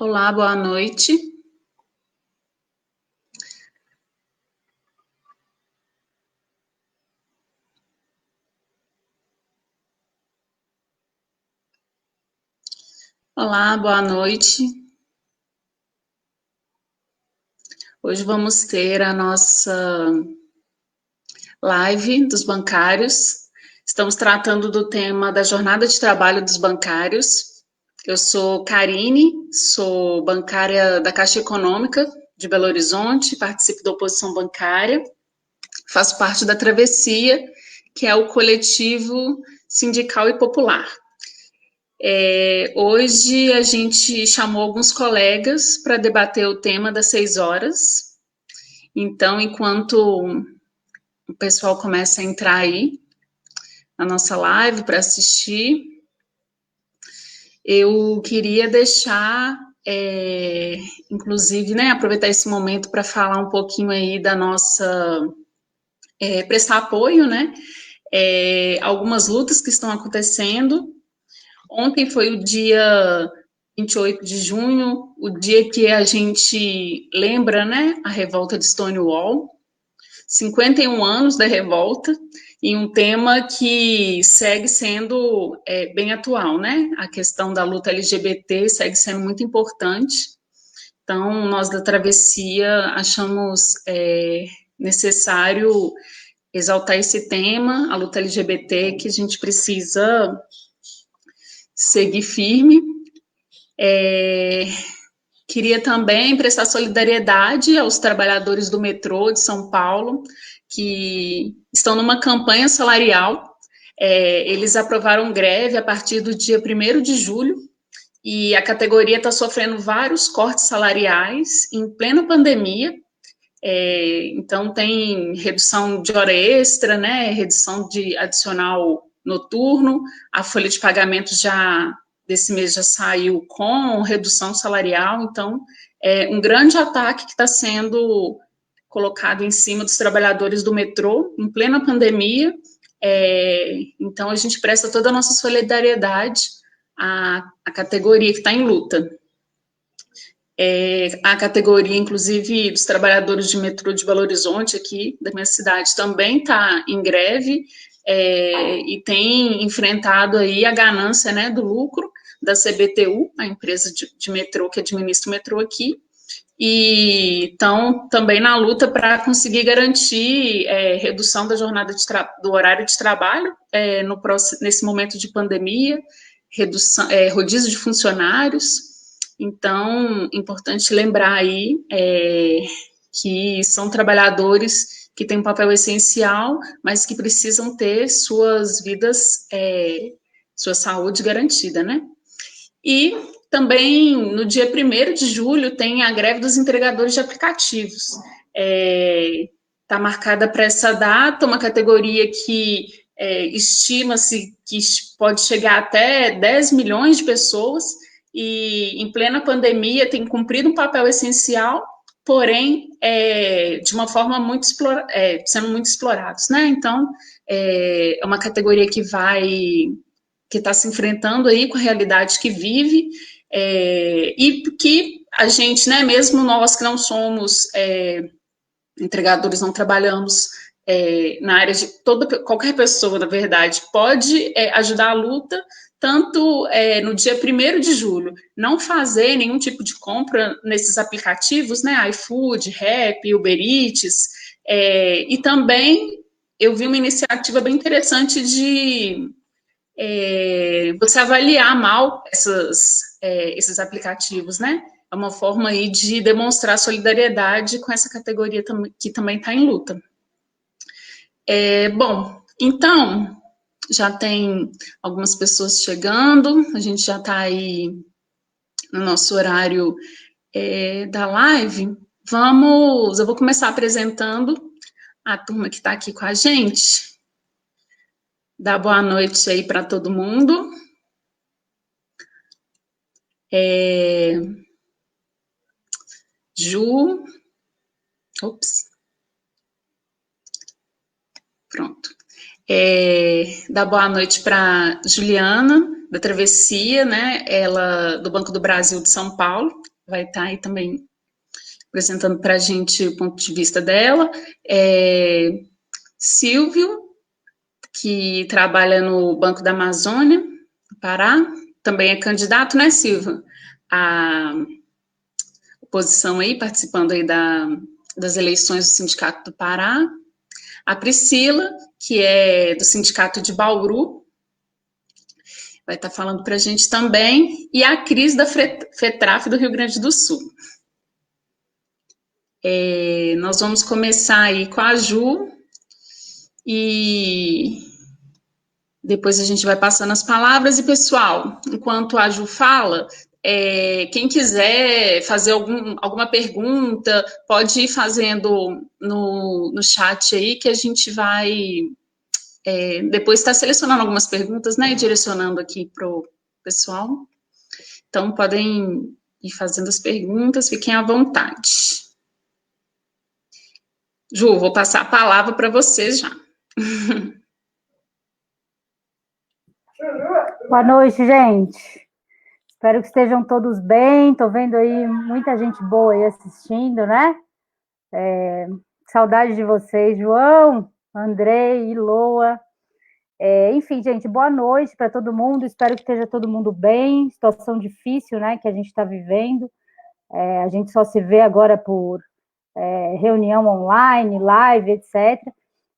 Olá, boa noite. Olá, boa noite. Hoje vamos ter a nossa live dos bancários. Estamos tratando do tema da jornada de trabalho dos bancários. Eu sou Karine, sou bancária da Caixa Econômica de Belo Horizonte, participo da oposição bancária, faço parte da Travessia, que é o coletivo sindical e popular. Hoje a gente chamou alguns colegas para debater o tema das 6 horas. Então, enquanto o pessoal começa a entrar aí na nossa live para assistir, eu queria deixar, inclusive, né, aproveitar esse momento para falar um pouquinho aí da nossa, prestar apoio, né, algumas lutas que estão acontecendo. Ontem foi o dia 28 de junho, o dia que a gente lembra, né, a revolta de Stonewall, 51 anos da revolta, e um tema que segue sendo bem atual, né? A questão da luta LGBT segue sendo muito importante. Então, nós da Travessia achamos necessário exaltar esse tema, a luta LGBT, que a gente precisa seguir firme. Queria também prestar solidariedade aos trabalhadores do metrô de São Paulo, que estão numa campanha salarial. Eles aprovaram greve a partir do dia 1º de julho, e a categoria está sofrendo vários cortes salariais em plena pandemia. Então, tem redução de hora extra, né, redução de adicional noturno, a folha de pagamento já desse mês já saiu com redução salarial, então é um grande ataque que está sendo colocado em cima dos trabalhadores do metrô em plena pandemia. Então a gente presta toda a nossa solidariedade à categoria que está em luta. A categoria, inclusive, dos trabalhadores de metrô de Belo Horizonte, aqui da minha cidade, também está em greve e tem enfrentado aí a ganância, né, do lucro da CBTU, a empresa de metrô que administra o metrô aqui, e estão também na luta para conseguir garantir redução da jornada do horário de trabalho nesse momento de pandemia, redução, rodízio de funcionários. Então, importante lembrar aí que são trabalhadores que têm um papel essencial, mas que precisam ter suas vidas, sua saúde garantida, né? E também, no dia 1º de julho, tem a greve dos entregadores de aplicativos. Está marcada para essa data, uma categoria que estima-se que pode chegar até 10 milhões de pessoas, e em plena pandemia tem cumprido um papel essencial, porém, de uma forma sendo muito explorados, né? Então, é uma categoria que está se enfrentando aí com a realidade que vive, e que a gente, né, mesmo nós que não somos entregadores, não trabalhamos na área de qualquer pessoa, na verdade, pode ajudar a luta, tanto no dia 1º de julho, não fazer nenhum tipo de compra nesses aplicativos, né, iFood, Rappi, Uber Eats, e também eu vi uma iniciativa bem interessante de você avaliar mal esses aplicativos, né? É uma forma aí de demonstrar solidariedade com essa categoria que também está em luta. Bom, então, já tem algumas pessoas chegando, a gente já está aí no nosso horário da live. Eu vou começar apresentando a turma que está aqui com a gente. Dá boa noite aí para todo mundo. Ju. Ops. Pronto. Dá boa noite para Juliana, da Travessia, né? Ela do Banco do Brasil de São Paulo. vai estar aí também apresentando para a gente o ponto de vista dela. Silvio, que trabalha no Banco da Amazônia, no Pará, também é candidato, né, Silvio? A oposição aí, participando aí das eleições do Sindicato do Pará. A Priscila, que é do Sindicato de Bauru, vai estar falando para a gente também. E a Cris, da FETRAF do Rio Grande do Sul. Nós vamos começar aí com a Ju, e depois a gente vai passando as palavras. E, pessoal, enquanto a Ju fala, quem quiser fazer alguma pergunta, pode ir fazendo no chat aí, que a gente vai depois estar selecionando algumas perguntas, né, e direcionando aqui para o pessoal. Então, podem ir fazendo as perguntas, fiquem à vontade. Ju, vou passar a palavra para vocês já. Boa noite, gente. Espero que estejam todos bem. Estou vendo aí muita gente boa aí assistindo, né? Saudade de vocês, João, Andrei, Iloa. Enfim, gente, boa noite para todo mundo. Espero que esteja todo mundo bem. Situação difícil, né, que a gente está vivendo. A gente só se vê agora por reunião online, live, etc.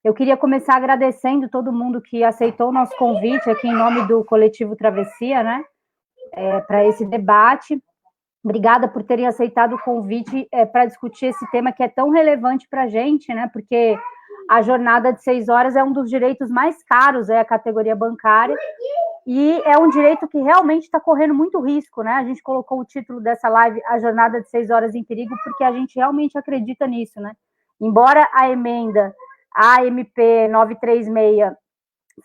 Eu queria começar agradecendo todo mundo que aceitou o nosso convite aqui em nome do Coletivo Travessia, né, para esse debate. Obrigada por terem aceitado o convite para discutir esse tema que é tão relevante para a gente, né, porque a jornada de 6 horas é um dos direitos mais caros, a categoria bancária, e é um direito que realmente está correndo muito risco, né? A gente colocou o título dessa live, A Jornada de 6 Horas em Perigo, porque a gente realmente acredita nisso, né? Embora a emenda, a MP 936,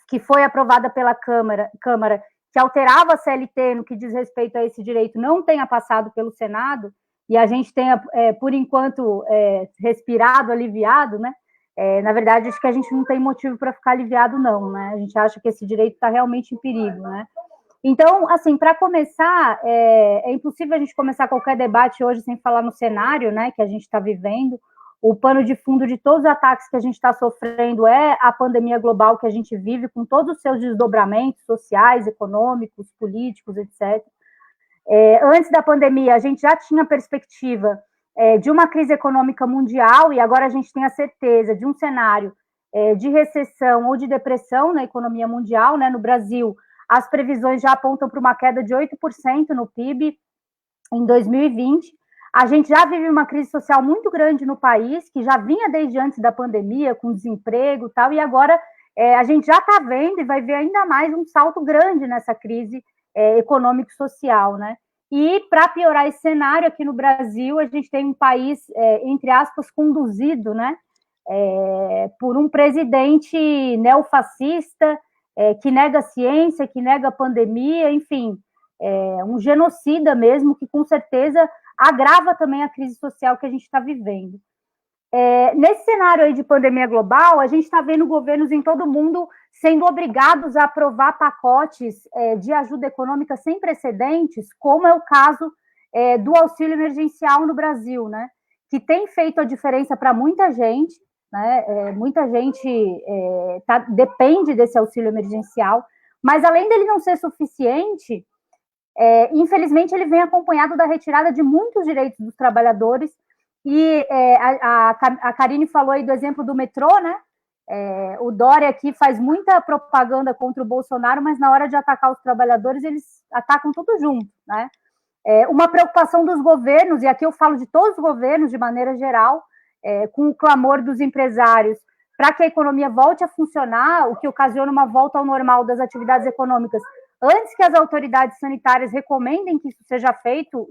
que foi aprovada pela Câmara, que alterava a CLT no que diz respeito a esse direito, não tenha passado pelo Senado, e a gente tenha, por enquanto, respirado, aliviado, né? Na verdade, acho que a gente não tem motivo para ficar aliviado, não, né? A gente acha que esse direito está realmente em perigo, né? Então, assim, para começar, é impossível a gente começar qualquer debate hoje sem falar no cenário, né, que a gente está vivendo. O pano de fundo de todos os ataques que a gente está sofrendo é a pandemia global que a gente vive, com todos os seus desdobramentos sociais, econômicos, políticos, etc. Antes da pandemia, a gente já tinha perspectiva de uma crise econômica mundial, e agora a gente tem a certeza de um cenário de recessão ou de depressão na economia mundial, né? No Brasil, as previsões já apontam para uma queda de 8% no PIB em 2020. A gente já vive uma crise social muito grande no país, que já vinha desde antes da pandemia, com desemprego e tal, e agora a gente já está vendo e vai ver ainda mais um salto grande nessa crise econômico-social, né? E, para piorar esse cenário, aqui no Brasil, a gente tem um país, entre aspas, conduzido, né, por um presidente neofascista, que nega a ciência, que nega a pandemia, enfim, um genocida mesmo, que com certeza agrava também a crise social que a gente está vivendo. Nesse cenário aí de pandemia global, a gente está vendo governos em todo o mundo sendo obrigados a aprovar pacotes de ajuda econômica sem precedentes, como é o caso do auxílio emergencial no Brasil, né? Que tem feito a diferença para muita gente, né? Muita gente depende desse auxílio emergencial, mas além dele não ser suficiente, infelizmente ele vem acompanhado da retirada de muitos direitos dos trabalhadores. E a Karine falou aí do exemplo do metrô, né? O Dória aqui faz muita propaganda contra o Bolsonaro, mas na hora de atacar os trabalhadores, eles atacam tudo junto, né? Uma preocupação dos governos, e aqui eu falo de todos os governos de maneira geral, com o clamor dos empresários para que a economia volte a funcionar, o que ocasiona uma volta ao normal das atividades econômicas, antes que as autoridades sanitárias recomendem que isso seja feito,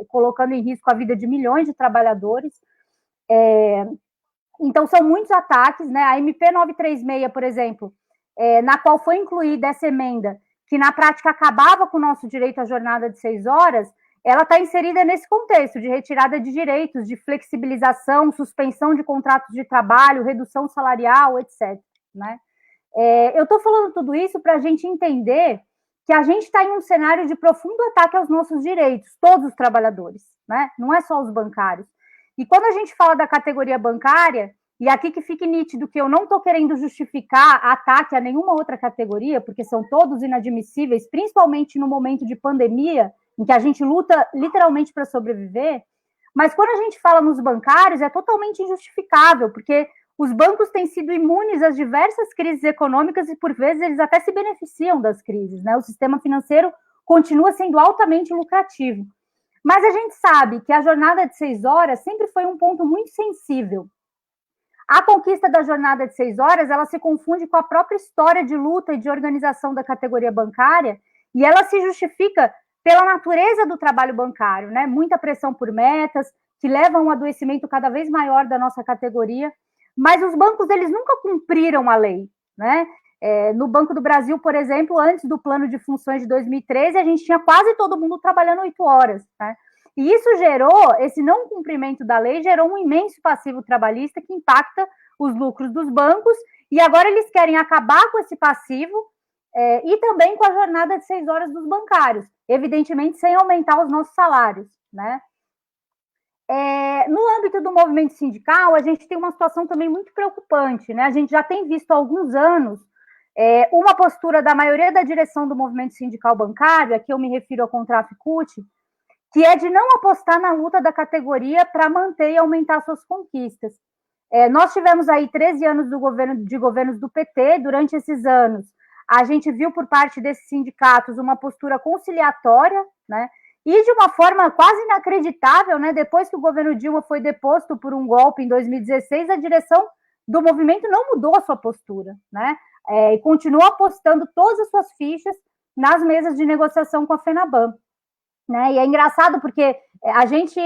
colocando em risco a vida de milhões de trabalhadores. Então, são muitos ataques, né? A MP 936, por exemplo, na qual foi incluída essa emenda, que na prática acabava com o nosso direito à jornada de 6 horas, ela está inserida nesse contexto de retirada de direitos, de flexibilização, suspensão de contratos de trabalho, redução salarial, etc. Né? Eu estou falando tudo isso para a gente entender que a gente está em um cenário de profundo ataque aos nossos direitos, todos os trabalhadores. né? Não é só os bancários. E quando a gente fala da categoria bancária, e aqui que fique nítido que eu não estou querendo justificar ataque a nenhuma outra categoria, porque são todos inadmissíveis, principalmente no momento de pandemia, em que a gente luta literalmente para sobreviver, mas quando a gente fala nos bancários, é totalmente injustificável, porque os bancos têm sido imunes às diversas crises econômicas e, por vezes, eles até se beneficiam das crises, né? O sistema financeiro continua sendo altamente lucrativo. Mas a gente sabe que a jornada de 6 horas sempre foi um ponto muito sensível. A conquista da jornada de 6 horas, ela se confunde com a própria história de luta e de organização da categoria bancária, e ela se justifica pela natureza do trabalho bancário, né? Muita pressão por metas, que levam a um adoecimento cada vez maior da nossa categoria, mas os bancos, eles nunca cumpriram a lei, né? No Banco do Brasil, por exemplo, antes do plano de funções de 2013, a gente tinha quase todo mundo trabalhando 8 horas, né? E isso gerou, esse não cumprimento da lei, gerou um imenso passivo trabalhista que impacta os lucros dos bancos, e agora eles querem acabar com esse passivo e também com a jornada de 6 horas dos bancários, evidentemente sem aumentar os nossos salários, né? No âmbito do movimento sindical, a gente tem uma situação também muito preocupante, né? A gente já tem visto há alguns anos uma postura da maioria da direção do movimento sindical bancário, aqui eu me refiro ao Contraficute, que é de não apostar na luta da categoria para manter e aumentar suas conquistas. Nós tivemos aí 13 anos de governos do PT, durante esses anos a gente viu por parte desses sindicatos uma postura conciliatória, né? E de uma forma quase inacreditável, né? Depois que o governo Dilma foi deposto por um golpe em 2016, a direção do movimento não mudou a sua postura, né? E continuou apostando todas as suas fichas nas mesas de negociação com a FENABAN. Né? E é engraçado porque a gente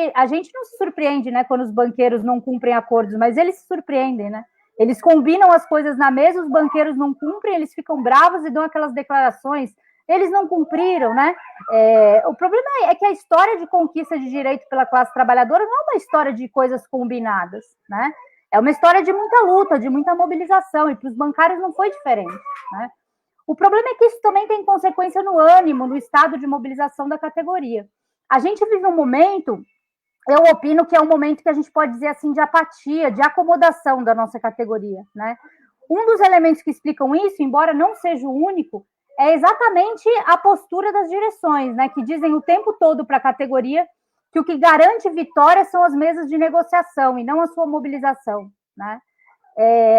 não se surpreende, né, quando os banqueiros não cumprem acordos, mas eles se surpreendem, né? Eles combinam as coisas na mesa, os banqueiros não cumprem, eles ficam bravos e dão aquelas declarações, eles não cumpriram, né? O problema é que a história de conquista de direito pela classe trabalhadora não é uma história de coisas combinadas, né? É uma história de muita luta, de muita mobilização, e para os bancários não foi diferente, né? O problema é que isso também tem consequência no ânimo, no estado de mobilização da categoria. A gente vive um momento, eu opino que é um momento que a gente pode dizer assim, de apatia, de acomodação da nossa categoria, né? Um dos elementos que explicam isso, embora não seja o único, é exatamente a postura das direções, né? Que dizem o tempo todo para a categoria que o que garante vitória são as mesas de negociação e não a sua mobilização, né?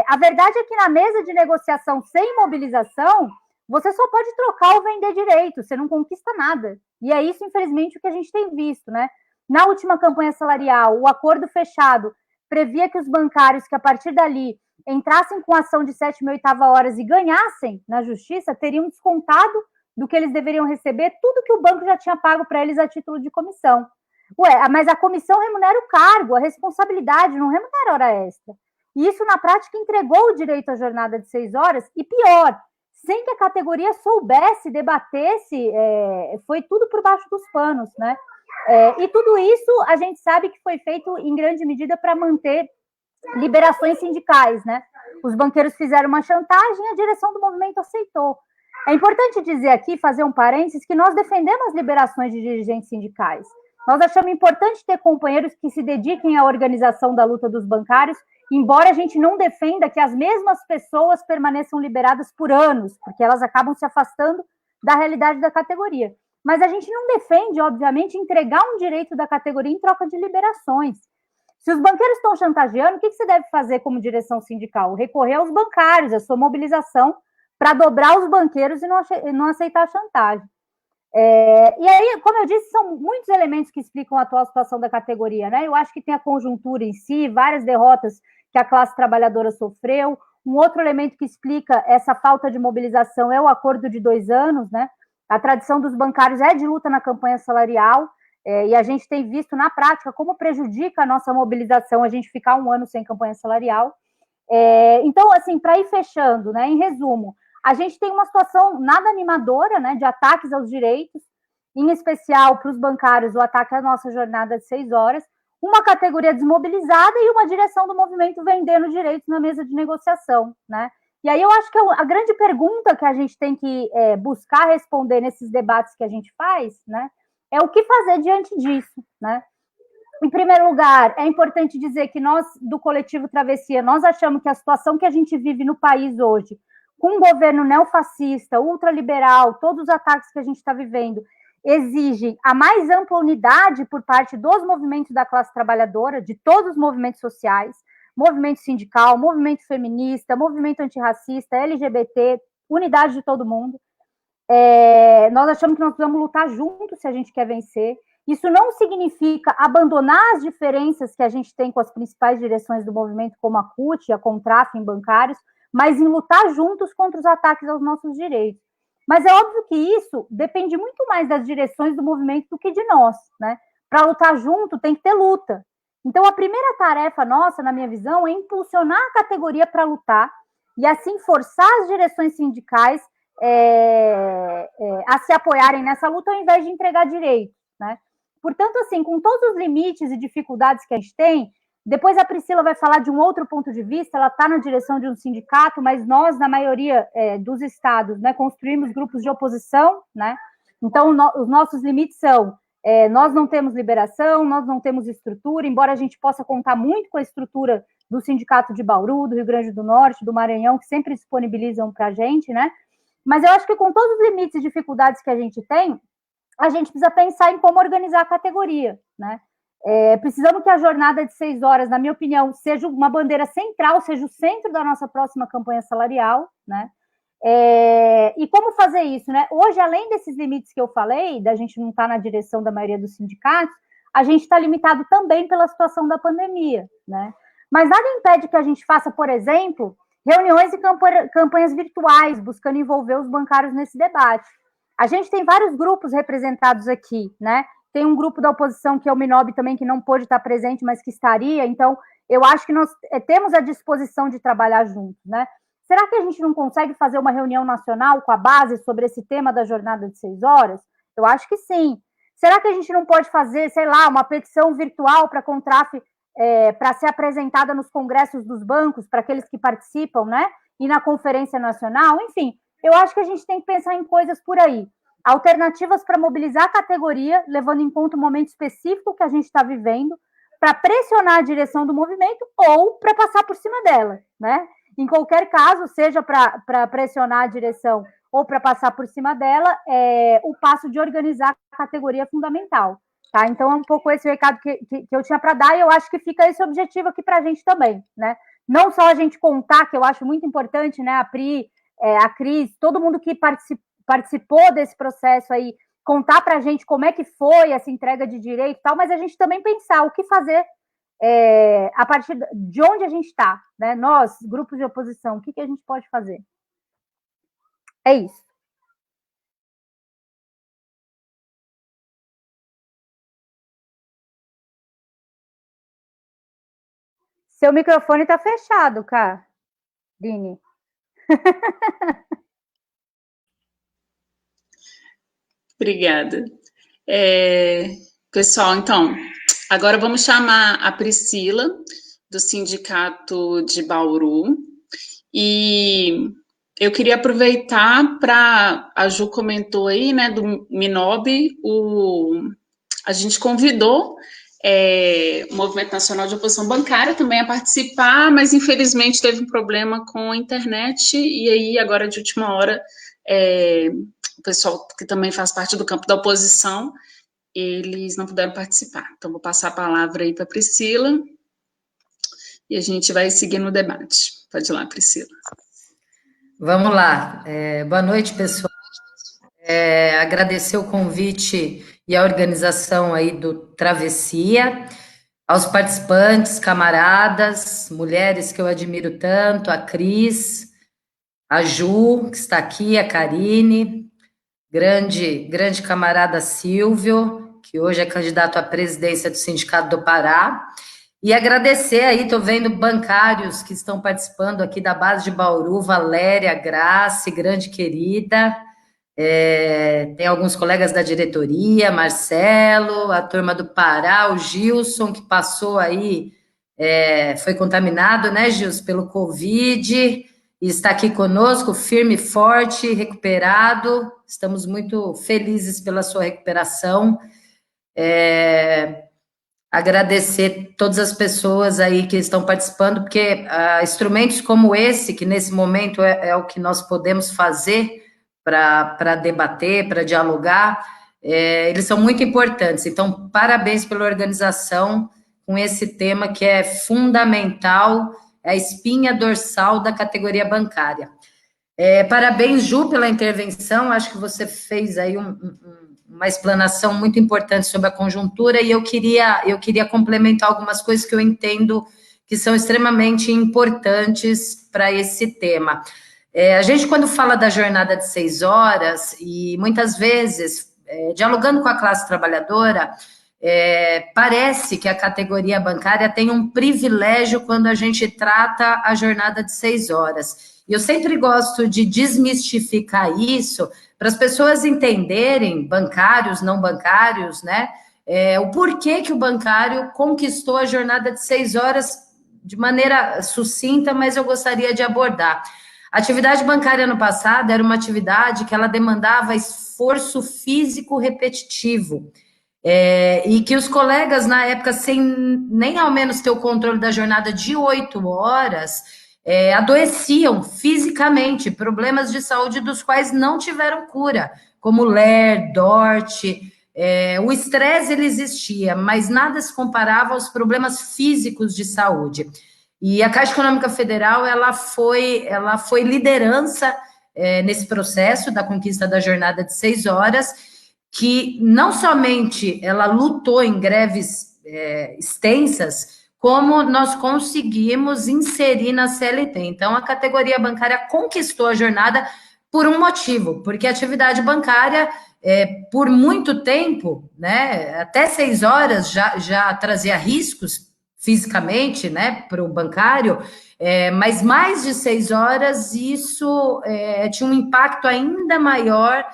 A verdade é que na mesa de negociação sem mobilização, você só pode trocar ou vender direito, você não conquista nada. E é isso, infelizmente, o que a gente tem visto, né? Na última campanha salarial, o acordo fechado previa que os bancários que, a partir dali, entrassem com ação de 7ª e 8ª horas e ganhassem na justiça, teriam descontado do que eles deveriam receber tudo que o banco já tinha pago para eles a título de comissão. Mas a comissão remunera o cargo, a responsabilidade, não remunera hora extra. E isso, na prática, entregou o direito à jornada de 6 horas, e pior, sem que a categoria soubesse, debatesse, foi tudo por baixo dos panos, né? E tudo isso a gente sabe que foi feito em grande medida para manter liberações sindicais, né? Os banqueiros fizeram uma chantagem e a direção do movimento aceitou. É importante dizer aqui, fazer um parênteses, que nós defendemos as liberações de dirigentes sindicais. Nós achamos importante ter companheiros que se dediquem à organização da luta dos bancários, embora a gente não defenda que as mesmas pessoas permaneçam liberadas por anos, porque elas acabam se afastando da realidade da categoria. Mas a gente não defende, obviamente, entregar um direito da categoria em troca de liberações. Se os banqueiros estão chantageando, o que você deve fazer como direção sindical? Recorrer aos bancários, a sua mobilização, para dobrar os banqueiros e não aceitar a chantagem. E aí, como eu disse, são muitos elementos que explicam a atual situação da categoria, né? Eu acho que tem a conjuntura em si, várias derrotas que a classe trabalhadora sofreu. Um outro elemento que explica essa falta de mobilização é o acordo de 2 anos, né? A tradição dos bancários é de luta na campanha salarial, e a gente tem visto na prática como prejudica a nossa mobilização a gente ficar 1 ano sem campanha salarial. Então, assim, para ir fechando, né? Em resumo, a gente tem uma situação nada animadora, né, de ataques aos direitos, em especial para os bancários, o ataque à nossa jornada de 6 horas, uma categoria desmobilizada e uma direção do movimento vendendo direitos na mesa de negociação, né? E aí eu acho que a grande pergunta que a gente tem que buscar responder nesses debates que a gente faz, né, é o que fazer diante disso, né? Em primeiro lugar, é importante dizer que nós, do Coletivo Travessia, nós achamos que a situação que a gente vive no país hoje, com um governo neofascista, ultraliberal, todos os ataques que a gente está vivendo, exigem a mais ampla unidade por parte dos movimentos da classe trabalhadora, de todos os movimentos sociais, movimento sindical, movimento feminista, movimento antirracista, LGBT, unidade de todo mundo. Nós achamos que nós precisamos lutar juntos se a gente quer vencer. Isso não significa abandonar as diferenças que a gente tem com as principais direções do movimento, como a CUT, a Contrafem, bancários, mas em lutar juntos contra os ataques aos nossos direitos. Mas é óbvio que isso depende muito mais das direções do movimento do que de nós, né? Para lutar junto tem que ter luta. Então, a primeira tarefa nossa, na minha visão, é impulsionar a categoria para lutar e, assim, forçar as direções sindicais a se apoiarem nessa luta ao invés de entregar direitos, né? Portanto, assim, com todos os limites e dificuldades que a gente tem, depois a Priscila vai falar de um outro ponto de vista, ela está na direção de um sindicato, mas nós, na maioria dos estados, né, construímos grupos de oposição, né? Então, os nossos limites são, nós não temos liberação, nós não temos estrutura, embora a gente possa contar muito com a estrutura do Sindicato de Bauru, do Rio Grande do Norte, do Maranhão, que sempre disponibilizam para a gente, né? Mas eu acho que com todos os limites e dificuldades que a gente tem, a gente precisa pensar em como organizar a categoria, né? Precisamos que a jornada de 6 horas, na minha opinião, seja uma bandeira central, seja o centro da nossa próxima campanha salarial, né? E como fazer isso, né? Hoje, além desses limites que eu falei, da gente não estar na direção da maioria dos sindicatos, a gente está limitado também pela situação da pandemia, né? Mas nada impede que a gente faça, por exemplo, reuniões e campanhas virtuais, buscando envolver os bancários nesse debate. A gente tem vários grupos representados aqui, né? Tem um grupo da oposição, que é o Minob também, que não pôde estar presente, mas que estaria. Então, eu acho que nós temos a disposição de trabalhar juntos, né? Será que a gente não consegue fazer uma reunião nacional com a base sobre esse tema da jornada de 6 horas? Eu acho que sim. Será que a gente não pode fazer, sei lá, uma petição virtual para a Contraf, para ser apresentada nos congressos dos bancos, para aqueles que participam, né? E na Conferência Nacional? Enfim, eu acho que a gente tem que pensar em coisas por aí. Alternativas para mobilizar a categoria, levando em conta o momento específico que a gente está vivendo, para pressionar a direção do movimento ou para passar por cima dela, né? Em qualquer caso, seja para pressionar a direção ou para passar por cima dela, o passo de organizar a categoria é fundamental, tá? Então, é um pouco esse o recado que eu tinha para dar, e eu acho que fica esse objetivo aqui para a gente também, né? Não só a gente contar, que eu acho muito importante, né? A Pri, a Cris, todo mundo que participou desse processo aí, contar para a gente como é que foi essa entrega de direito e tal, mas a gente também pensar o que fazer a partir de onde a gente está, né? Nós, grupos de oposição, o que a gente pode fazer? É isso. Seu microfone está fechado, Karine. Obrigada. Pessoal, então, agora vamos chamar a Priscila, do Sindicato de Bauru, e eu queria aproveitar para, a Ju comentou aí, né, do Minob, a gente convidou o Movimento Nacional de Oposição Bancária também a participar, mas infelizmente teve um problema com a internet, e aí agora de última hora o pessoal que também faz parte do campo da oposição, eles não puderam participar. Então, vou passar a palavra aí para a Priscila e a gente vai seguir no debate. Pode ir lá, Priscila. Vamos lá. Boa noite, pessoal. Agradecer o convite e a organização aí do Travessia, aos participantes, camaradas, mulheres que eu admiro tanto, a Cris, a Ju, que está aqui, a Karine, grande camarada Silvio, que hoje é candidato à presidência do Sindicato do Pará, e agradecer aí, estou vendo bancários que estão participando aqui da base de Bauru, Valéria, Grace, grande querida, tem alguns colegas da diretoria, Marcelo, a turma do Pará, o Gilson, que passou aí, foi contaminado, né, Gilson, pelo Covid, e está aqui conosco, firme e forte, recuperado. Estamos muito felizes pela sua recuperação. agradecer todas as pessoas aí que estão participando, porque instrumentos como esse, que nesse momento é o que nós podemos fazer para debater, para dialogar, eles são muito importantes. Então, parabéns pela organização com esse tema que é fundamental, é a espinha dorsal da categoria bancária. Parabéns, Ju, pela intervenção. Acho que você fez aí uma explanação muito importante sobre a conjuntura, e eu queria complementar algumas coisas que eu entendo que são extremamente importantes para esse tema. A gente, quando fala da jornada de 6 horas, e muitas vezes, dialogando com a classe trabalhadora, parece que a categoria bancária tem um privilégio quando a gente trata a jornada de 6 horas. E eu sempre gosto de desmistificar isso para as pessoas entenderem, bancários, não bancários, né? O porquê que o bancário conquistou a jornada de 6 horas de maneira sucinta, mas eu gostaria de abordar. A atividade bancária no passado era uma atividade que ela demandava esforço físico repetitivo. E que os colegas, na época, sem nem ao menos ter o controle da jornada de 8 horas, adoeciam fisicamente, problemas de saúde dos quais não tiveram cura, como LER, DORT. O estresse ele existia, mas nada se comparava aos problemas físicos de saúde. E a Caixa Econômica Federal ela foi liderança nesse processo da conquista da jornada de 6 horas, que não somente ela lutou em greves extensas, como nós conseguimos inserir na CLT. Então, a categoria bancária conquistou a jornada por um motivo, porque a atividade bancária, por muito tempo, né, até 6 horas já trazia riscos fisicamente, né, para o bancário, mas mais de 6 horas, isso tinha um impacto ainda maior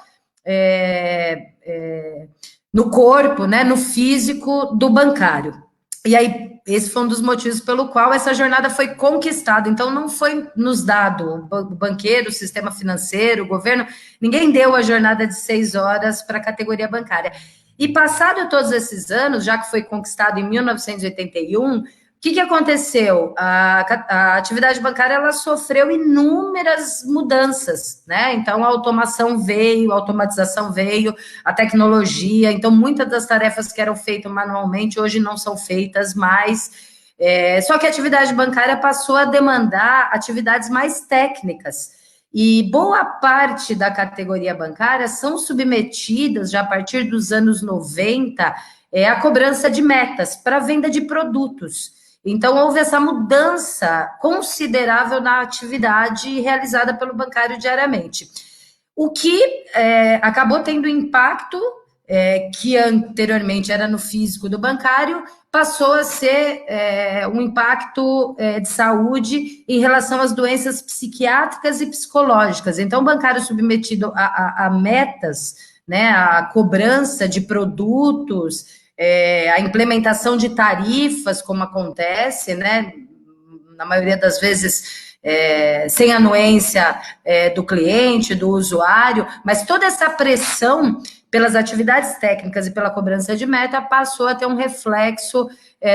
no corpo, né, no físico do bancário. E aí, esse foi um dos motivos pelo qual essa jornada foi conquistada. Então, não foi nos dado, o banqueiro, o sistema financeiro, o governo, ninguém deu a jornada de 6 horas para a categoria bancária. E passado todos esses anos, já que foi conquistado em 1981, o que aconteceu? A atividade bancária ela sofreu inúmeras mudanças, né? Então, a automação veio, a automatização veio, a tecnologia. Então, muitas das tarefas que eram feitas manualmente hoje não são feitas mais. Só que a atividade bancária passou a demandar atividades mais técnicas. E boa parte da categoria bancária são submetidas, já a partir dos anos 90, à cobrança de metas para venda de produtos. Então, houve essa mudança considerável na atividade realizada pelo bancário diariamente. O que acabou tendo impacto, que anteriormente era no físico do bancário, passou a ser um impacto de saúde em relação às doenças psiquiátricas e psicológicas. Então, o bancário submetido a metas, né, a cobrança de produtos, a implementação de tarifas, como acontece, né, na maioria das vezes, sem anuência do cliente, do usuário, mas toda essa pressão pelas atividades técnicas e pela cobrança de meta passou a ter um reflexo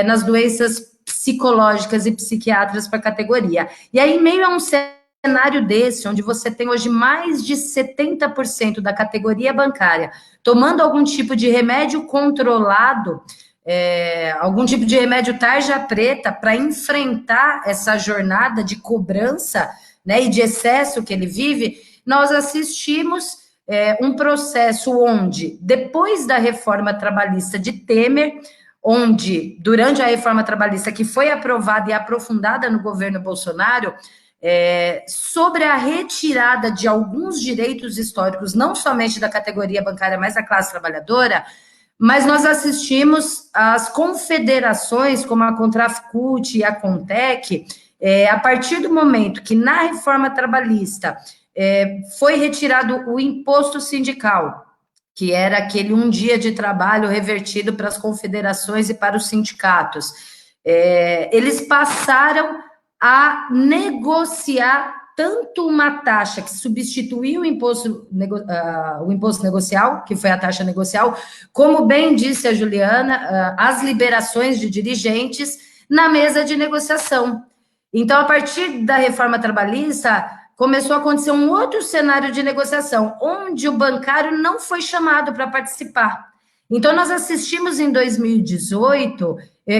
nas doenças psicológicas e psiquiátricas para a categoria. E aí, em meio a um cenário desse, onde você tem hoje mais de 70% da categoria bancária tomando algum tipo de remédio controlado, algum tipo de remédio tarja preta para enfrentar essa jornada de cobrança, né, e de excesso que ele vive, nós assistimos um processo onde, depois da reforma trabalhista de Temer, onde, durante a reforma trabalhista que foi aprovada e aprofundada no governo Bolsonaro, sobre a retirada de alguns direitos históricos, não somente da categoria bancária, mas da classe trabalhadora, mas nós assistimos às confederações, como a Contrafcult e a Contec, a partir do momento que na reforma trabalhista foi retirado o imposto sindical, que era aquele um dia de trabalho revertido para as confederações e para os sindicatos, eles passaram a negociar tanto uma taxa que substituiu o imposto negocial, que foi a taxa negocial, como bem disse a Juliana, as liberações de dirigentes na mesa de negociação. Então, a partir da reforma trabalhista, começou a acontecer um outro cenário de negociação, onde o bancário não foi chamado para participar. Então, nós assistimos em 2018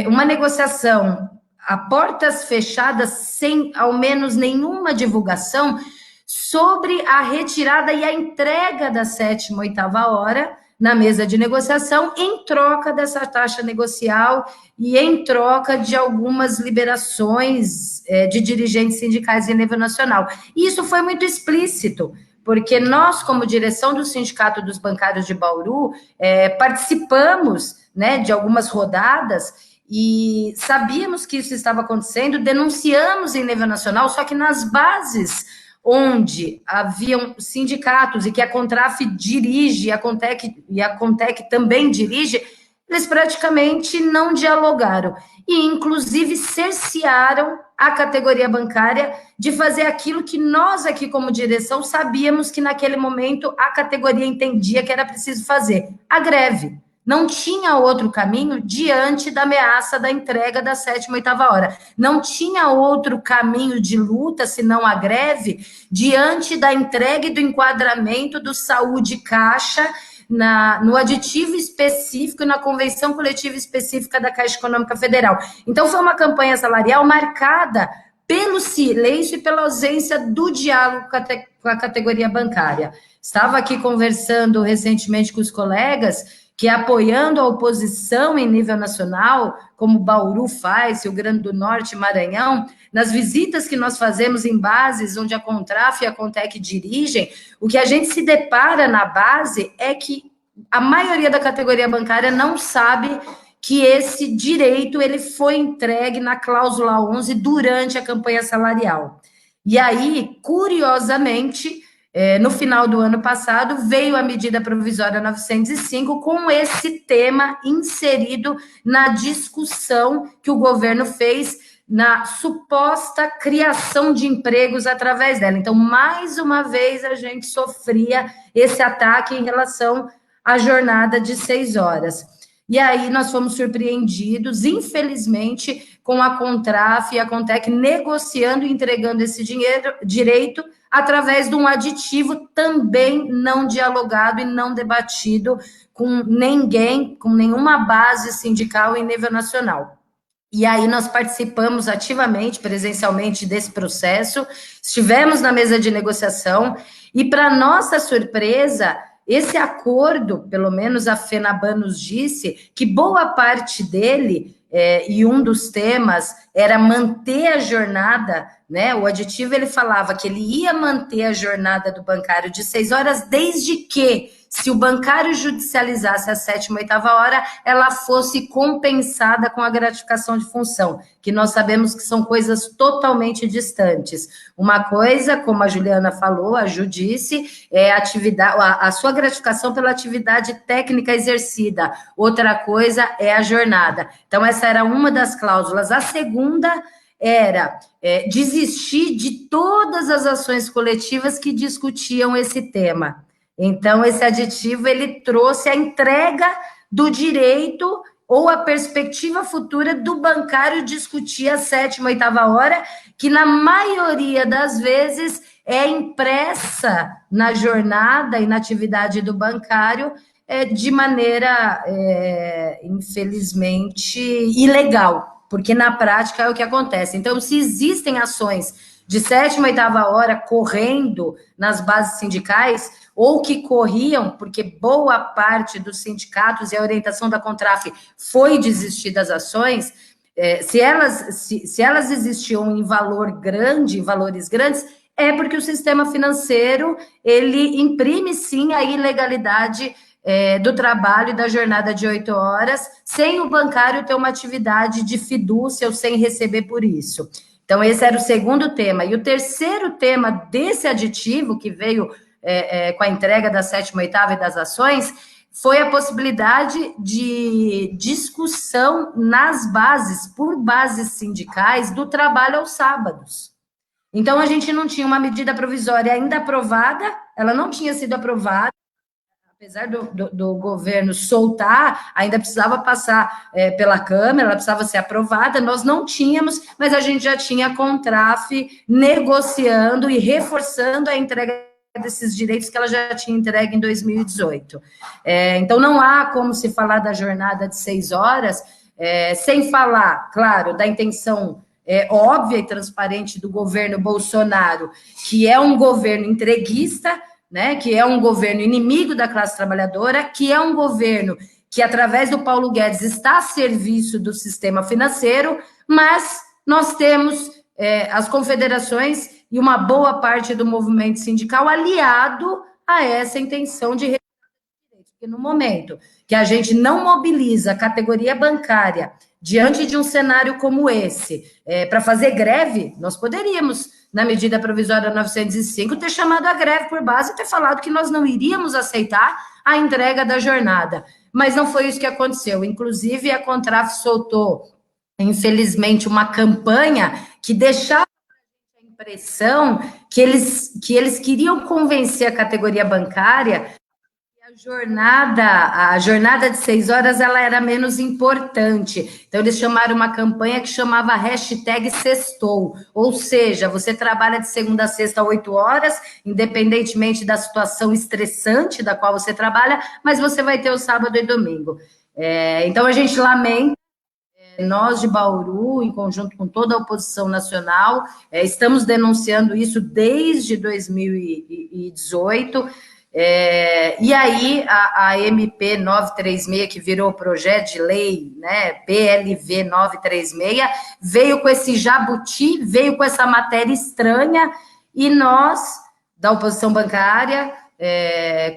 uma negociação a portas fechadas, sem ao menos nenhuma divulgação, sobre a retirada e a entrega da 7ª, 8ª hora na mesa de negociação, em troca dessa taxa negocial e em troca de algumas liberações de dirigentes sindicais em nível nacional. E isso foi muito explícito, porque nós, como direção do Sindicato dos Bancários de Bauru, participamos, né, de algumas rodadas e sabíamos que isso estava acontecendo, denunciamos em nível nacional, só que nas bases onde haviam sindicatos e que a Contraf dirige, e a Contec também dirige, eles praticamente não dialogaram e, inclusive, cercearam a categoria bancária de fazer aquilo que nós aqui, como direção, sabíamos que naquele momento a categoria entendia que era preciso fazer, a greve. Não tinha outro caminho diante da ameaça da entrega da 7ª, 8ª hora. Não tinha outro caminho de luta, senão a greve, diante da entrega e do enquadramento do Saúde Caixa no aditivo específico e na convenção coletiva específica da Caixa Econômica Federal. Então, foi uma campanha salarial marcada pelo silêncio e pela ausência do diálogo com a categoria bancária. Estava aqui conversando recentemente com os colegas que, apoiando a oposição em nível nacional, como Bauru faz, Rio Grande do Norte, Maranhão, nas visitas que nós fazemos em bases onde a Contraf e a Contec dirigem, o que a gente se depara na base é que a maioria da categoria bancária não sabe que esse direito ele foi entregue na cláusula 11 durante a campanha salarial. E aí, curiosamente, no final do ano passado, veio a medida provisória 905 com esse tema inserido na discussão que o governo fez na suposta criação de empregos através dela. Então, mais uma vez, a gente sofria esse ataque em relação à jornada de 6 horas. E aí nós fomos surpreendidos, infelizmente, com a Contraf e a Contec negociando e entregando esse direito através de um aditivo também não dialogado e não debatido com ninguém, com nenhuma base sindical em nível nacional. E aí nós participamos ativamente, presencialmente desse processo, estivemos na mesa de negociação e, para nossa surpresa, esse acordo, pelo menos a FENABAN nos disse, que boa parte dele, e um dos temas era manter a jornada, né? O aditivo ele falava que ele ia manter a jornada do bancário de 6 horas, desde que, se o bancário judicializasse a 7ª, 8ª hora, ela fosse compensada com a gratificação de função, que nós sabemos que são coisas totalmente distantes. Uma coisa, como a Juliana falou, a Ju disse, é a sua gratificação pela atividade técnica exercida. Outra coisa é a jornada. Então, essa era uma das cláusulas. A segunda era desistir de todas as ações coletivas que discutiam esse tema. Então, esse aditivo, ele trouxe a entrega do direito ou a perspectiva futura do bancário discutir a 7ª, 8ª hora, que na maioria das vezes é impressa na jornada e na atividade do bancário de maneira, infelizmente, ilegal, porque na prática é o que acontece. Então, se existem ações de 7ª, 8ª hora correndo nas bases sindicais, ou que corriam, porque boa parte dos sindicatos e a orientação da Contraf foi desistir das ações, se elas existiam em valor grande, em valores grandes, é porque o sistema financeiro, ele imprime sim a ilegalidade do trabalho e da jornada de 8 horas, sem o bancário ter uma atividade de fidúcia ou sem receber por isso. Então, esse era o segundo tema. E o terceiro tema desse aditivo, que veio com a entrega da 7ª, 8ª e das ações, foi a possibilidade de discussão nas bases, por bases sindicais, do trabalho aos sábados. Então, a gente não tinha uma medida provisória ainda aprovada, ela não tinha sido aprovada, apesar do governo soltar, ainda precisava passar pela Câmara, ela precisava ser aprovada, nós não tínhamos, mas a gente já tinha a Contraf negociando e reforçando a entrega desses direitos que ela já tinha entregue em 2018. Então, não há como se falar da jornada de 6 horas, sem falar, claro, da intenção óbvia e transparente do governo Bolsonaro, que é um governo entreguista, né, que é um governo inimigo da classe trabalhadora, que é um governo que, através do Paulo Guedes, está a serviço do sistema financeiro, mas nós temos as confederações e uma boa parte do movimento sindical aliado a essa intenção de porque no momento que a gente não mobiliza a categoria bancária diante de um cenário como esse, para fazer greve, nós poderíamos, na medida provisória 905, ter chamado a greve por base e ter falado que nós não iríamos aceitar a entrega da jornada. Mas não foi isso que aconteceu. Inclusive, a Contraf soltou, infelizmente, uma campanha que deixava a impressão que eles queriam convencer a categoria bancária a jornada de 6 horas ela era menos importante. Então, eles chamaram uma campanha que chamava #Sextou, ou seja, você trabalha de segunda a sexta 8 horas, independentemente da situação estressante da qual você trabalha, mas você vai ter o sábado e domingo. Então, a gente lamenta, nós de Bauru, em conjunto com toda a oposição nacional, estamos denunciando isso desde 2018, e aí a MP 936, que virou projeto de lei, né, PLV 936, veio com esse jabuti, veio com essa matéria estranha, e nós, da oposição bancária,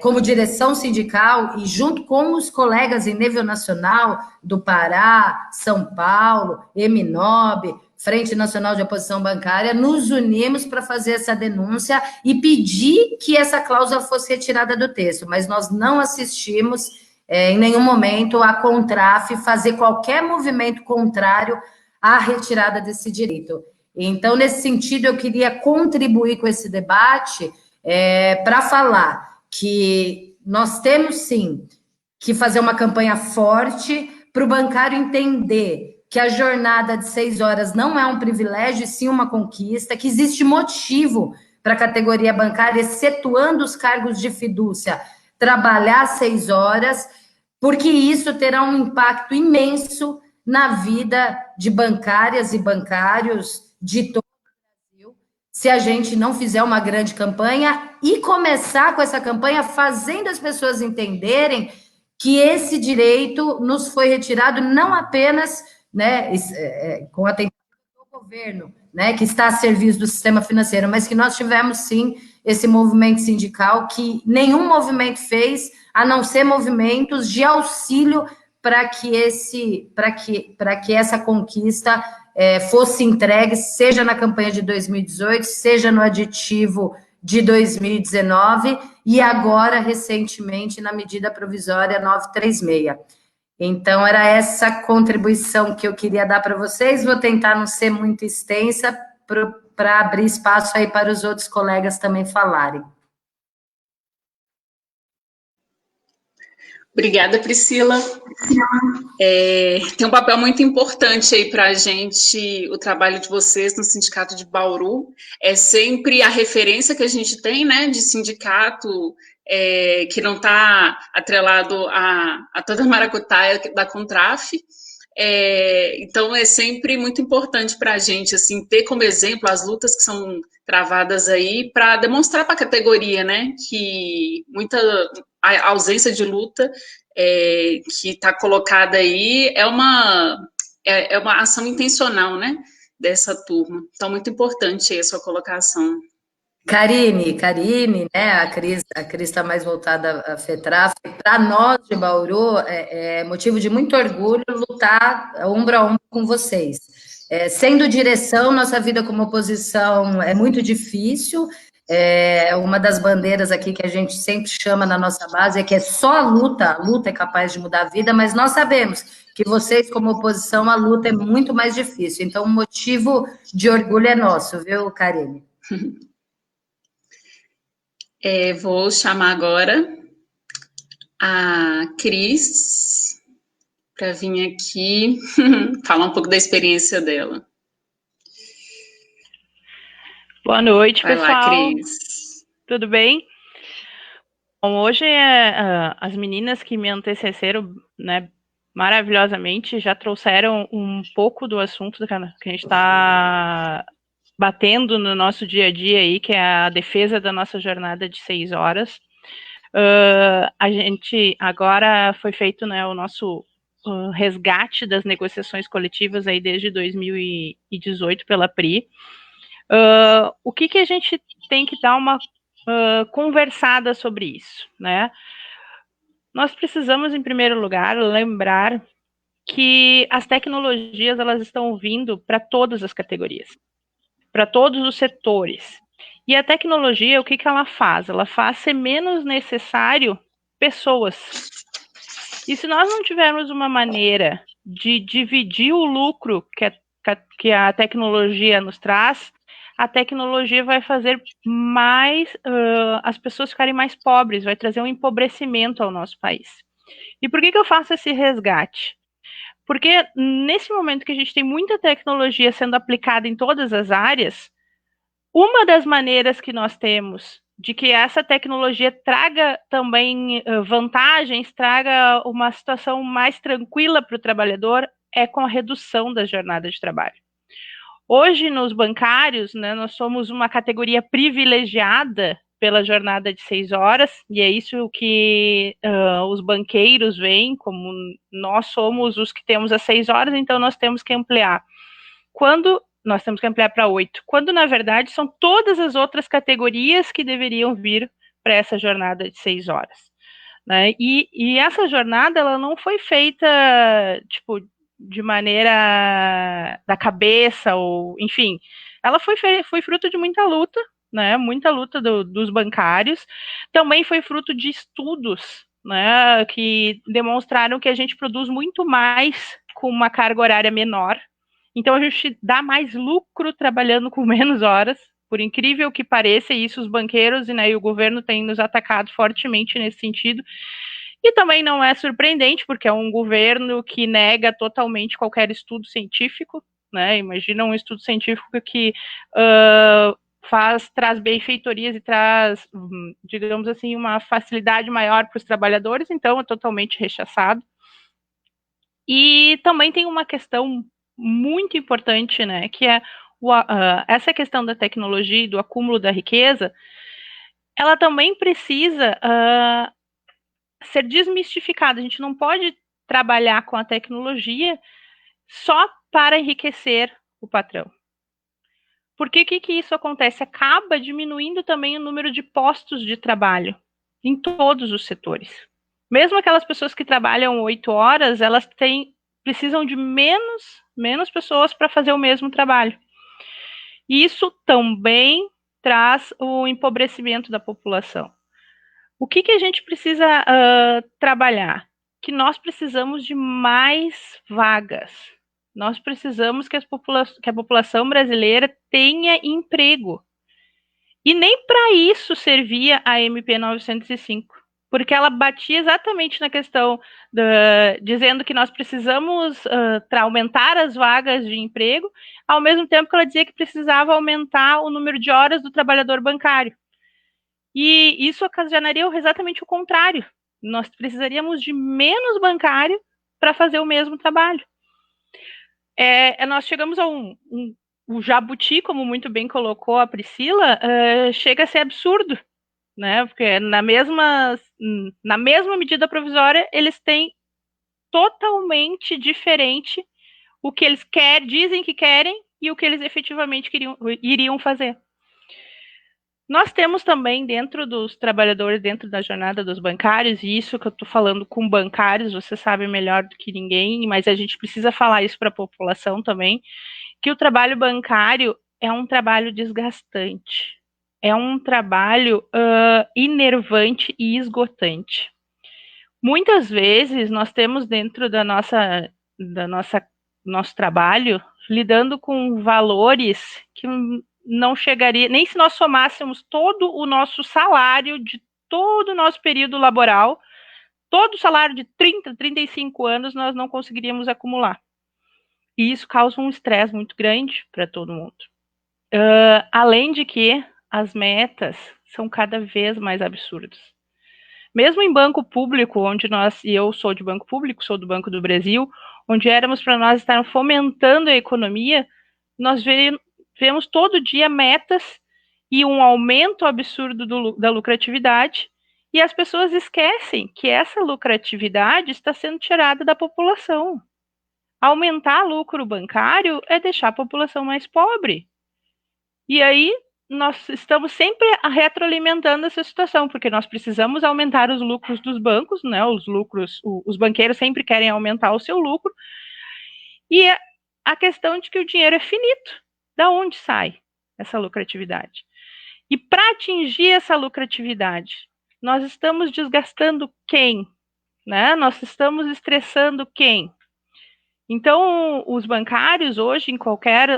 como direção sindical e junto com os colegas em nível nacional do Pará, São Paulo, Eminob, Frente Nacional de Oposição Bancária, nos unimos para fazer essa denúncia e pedir que essa cláusula fosse retirada do texto, mas nós não assistimos em nenhum momento a Contraf fazer qualquer movimento contrário à retirada desse direito. Então, nesse sentido, eu queria contribuir com esse debate para falar que nós temos, sim, que fazer uma campanha forte para o bancário entender que a jornada de 6 horas não é um privilégio, e sim uma conquista, que existe motivo para a categoria bancária, excetuando os cargos de fidúcia, trabalhar 6 horas, porque isso terá um impacto imenso na vida de bancárias e bancários de todo o Brasil, se a gente não fizer uma grande campanha e começar com essa campanha fazendo as pessoas entenderem que esse direito nos foi retirado não apenas, né, com a tentativa do governo, né, que está a serviço do sistema financeiro, mas que nós tivemos, sim, esse movimento sindical que nenhum movimento fez, a não ser movimentos de auxílio para que essa conquista fosse entregue, seja na campanha de 2018, seja no aditivo de 2019 e agora, recentemente, na medida provisória 936. Então, era essa contribuição que eu queria dar para vocês. Vou tentar não ser muito extensa para abrir espaço aí para os outros colegas também falarem. Obrigada, Priscila. Tem um papel muito importante aí para a gente, o trabalho de vocês no Sindicato de Bauru. É sempre a referência que a gente tem, né, de sindicato que não está atrelado a toda a maracutaia da Contraf. Então, é sempre muito importante para a gente, assim, ter como exemplo as lutas que são travadas aí, para demonstrar para a categoria, né, que a ausência de luta que está colocada aí é uma ação intencional, né, dessa turma. Então, muito importante aí a sua colocação. Karine, né, a Cris está mais voltada à FETRAF. Para nós de Bauru, é motivo de muito orgulho lutar ombro a ombro com vocês. Sendo direção, nossa vida como oposição é muito difícil. Uma das bandeiras aqui que a gente sempre chama na nossa base é que é só a luta é capaz de mudar a vida, mas nós sabemos que vocês, como oposição, a luta é muito mais difícil. Então, o motivo de orgulho é nosso, viu, Karine? Vou chamar agora a Cris para vir aqui falar um pouco da experiência dela. Boa noite, Vai pessoal. Lá, Cris. Tudo bem? Bom, hoje as meninas que me antecederam, né, maravilhosamente, já trouxeram um pouco do assunto que a gente está batendo no nosso dia a dia aí, que é a defesa da nossa jornada de 6 horas. A gente agora foi feito, né, o nosso resgate das negociações coletivas aí desde 2018 pela PRI. O que a gente tem que dar uma conversada sobre isso, né? Nós precisamos, em primeiro lugar, lembrar que as tecnologias elas estão vindo para todas as categorias, para todos os setores. E a tecnologia, o que ela faz? Ela faz ser menos necessário pessoas. E se nós não tivermos uma maneira de dividir o lucro que a tecnologia nos traz, a tecnologia vai fazer mais as pessoas ficarem mais pobres, vai trazer um empobrecimento ao nosso país. E por que eu faço esse resgate? Porque nesse momento que a gente tem muita tecnologia sendo aplicada em todas as áreas, uma das maneiras que nós temos de que essa tecnologia traga também vantagens, traga uma situação mais tranquila para o trabalhador, é com a redução da jornada de trabalho. Hoje, nos bancários, né, nós somos uma categoria privilegiada pela jornada de 6 horas, e é isso que os banqueiros veem, como nós somos os que temos as 6 horas, então nós temos que ampliar. Nós temos que ampliar para 8, quando, na verdade, são todas as outras categorias que deveriam vir para essa jornada de 6 horas. Né? E essa jornada, ela não foi feita, tipo, de maneira da cabeça, ou enfim, ela foi fruto de muita luta, né? Muita luta dos bancários, também foi fruto de estudos, né? Que demonstraram que a gente produz muito mais com uma carga horária menor, então a gente dá mais lucro trabalhando com menos horas, por incrível que pareça, e isso os banqueiros e o governo têm nos atacado fortemente nesse sentido. E também não é surpreendente, porque é um governo que nega totalmente qualquer estudo científico, né? Imagina um estudo científico que traz benfeitorias e traz, digamos assim, uma facilidade maior para os trabalhadores, então é totalmente rechaçado. E também tem uma questão muito importante, né, que é essa questão da tecnologia e do acúmulo da riqueza, ela também precisa ser desmistificada. A gente não pode trabalhar com a tecnologia só para enriquecer o patrão. Porque o que isso acontece? Acaba diminuindo também o número de postos de trabalho em todos os setores. Mesmo aquelas pessoas que trabalham 8 horas, elas precisam de menos pessoas para fazer o mesmo trabalho. E isso também traz o empobrecimento da população. O que a gente precisa trabalhar? Que nós precisamos de mais vagas. Nós precisamos que a população brasileira tenha emprego. E nem para isso servia a MP 905, porque ela batia exatamente na questão, dizendo que nós precisamos aumentar as vagas de emprego, ao mesmo tempo que ela dizia que precisava aumentar o número de horas do trabalhador bancário. E isso ocasionaria exatamente o contrário. Nós precisaríamos de menos bancário para fazer o mesmo trabalho. Nós chegamos a o jabuti, como muito bem colocou a Priscila, chega a ser absurdo, né? Porque na mesma medida provisória, eles têm totalmente diferente o que eles dizem que querem e o que eles efetivamente iriam fazer. Nós temos também, dentro dos trabalhadores, dentro da jornada dos bancários, e isso que eu estou falando com bancários, você sabe melhor do que ninguém, mas a gente precisa falar isso para a população também, que o trabalho bancário é um trabalho desgastante, é um trabalho enervante e esgotante. Muitas vezes nós temos dentro da nosso trabalho lidando com valores que não chegaria, nem se nós somássemos todo o nosso salário de todo o nosso período laboral, todo o salário de 30, 35 anos, nós não conseguiríamos acumular. E isso causa um estresse muito grande para todo mundo. Além de que as metas são cada vez mais absurdas. Mesmo em banco público, onde e eu sou de banco público, sou do Banco do Brasil, onde éramos para nós estar fomentando a economia, nós vemos todo dia metas e um aumento absurdo da lucratividade, e as pessoas esquecem que essa lucratividade está sendo tirada da população. Aumentar lucro bancário é deixar a população mais pobre. E aí nós estamos sempre retroalimentando essa situação, porque nós precisamos aumentar os lucros dos bancos, né? Os banqueiros sempre querem aumentar o seu lucro, e a questão de que o dinheiro é finito. Da onde sai essa lucratividade? E para atingir essa lucratividade, nós estamos desgastando quem? Né? Nós estamos estressando quem? Então, os bancários hoje,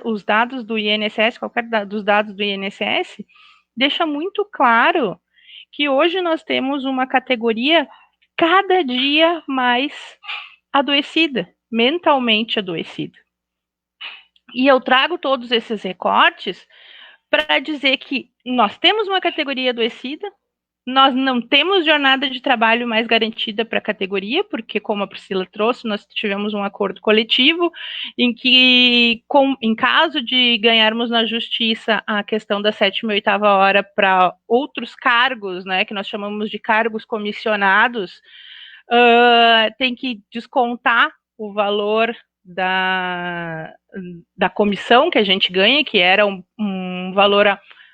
os dados do INSS, dos dados do INSS, deixa muito claro que hoje nós temos uma categoria cada dia mais adoecida, mentalmente adoecida. E eu trago todos esses recortes para dizer que nós temos uma categoria adoecida, nós não temos jornada de trabalho mais garantida para a categoria, porque, como a Priscila trouxe, nós tivemos um acordo coletivo em que, em caso de ganharmos na justiça a questão da 7ª e 8ª hora para outros cargos, né, que nós chamamos de cargos comissionados, tem que descontar o valor da comissão que a gente ganha, que era um valor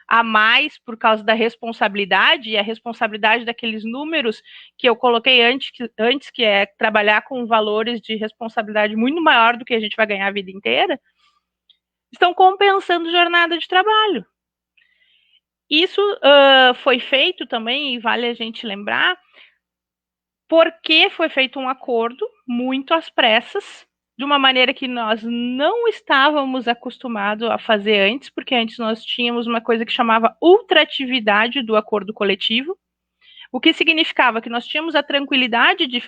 a mais por causa da responsabilidade, e a responsabilidade daqueles números que eu coloquei antes, que é trabalhar com valores de responsabilidade muito maior do que a gente vai ganhar a vida inteira, estão compensando jornada de trabalho. Isso foi feito também, e vale a gente lembrar, porque foi feito um acordo muito às pressas, de uma maneira que nós não estávamos acostumados a fazer antes, porque antes nós tínhamos uma coisa que chamava ultratividade do acordo coletivo, o que significava que nós tínhamos a tranquilidade de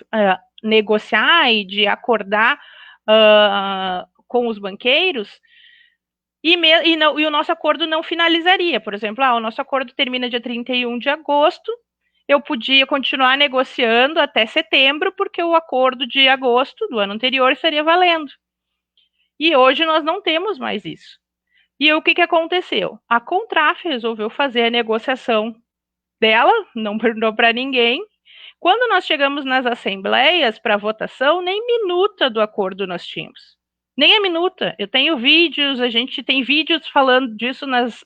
negociar e de acordar com os banqueiros, e o nosso acordo não finalizaria. Por exemplo, o nosso acordo termina dia 31 de agosto, eu podia continuar negociando até setembro, porque o acordo de agosto do ano anterior estaria valendo. E hoje nós não temos mais isso. E o que aconteceu? A Contraf resolveu fazer a negociação dela, não perguntou para ninguém. Quando nós chegamos nas assembleias para votação, nem minuta do acordo nós tínhamos. Nem a minuta. Eu tenho vídeos, a gente tem vídeos falando disso nas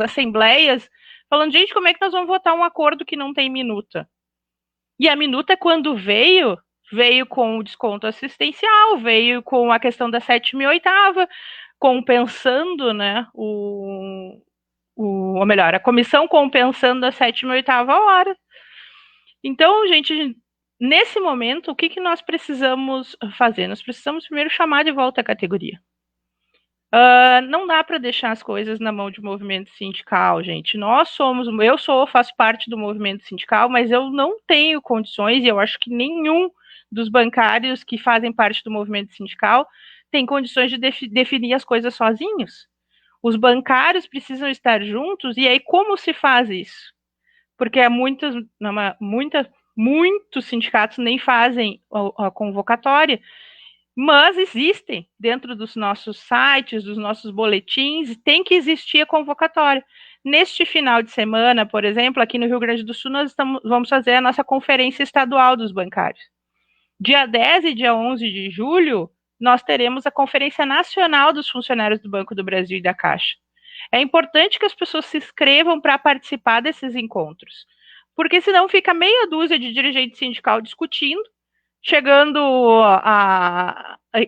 assembleias, falando, gente, como é que nós vamos votar um acordo que não tem minuta? E a minuta, quando veio com o desconto assistencial, veio com a questão da 7ª e 8ª, compensando, né, ou melhor, a comissão compensando a 7ª e 8ª hora. Então, gente, nesse momento, o que nós precisamos fazer? Nós precisamos primeiro chamar de volta a categoria. Não dá para deixar as coisas na mão de movimento sindical, gente. Faço parte do movimento sindical, mas eu não tenho condições, e eu acho que nenhum dos bancários que fazem parte do movimento sindical tem condições de definir as coisas sozinhos. Os bancários precisam estar juntos, e aí como se faz isso? Porque muitos sindicatos nem fazem a convocatória, mas existem dentro dos nossos sites, dos nossos boletins, tem que existir a convocatória. Neste final de semana, por exemplo, aqui no Rio Grande do Sul, nós vamos fazer a nossa conferência estadual dos bancários. Dia 10 e dia 11 de julho, nós teremos a Conferência Nacional dos Funcionários do Banco do Brasil e da Caixa. É importante que as pessoas se inscrevam para participar desses encontros, porque senão fica meia dúzia de dirigente sindical discutindo, chegando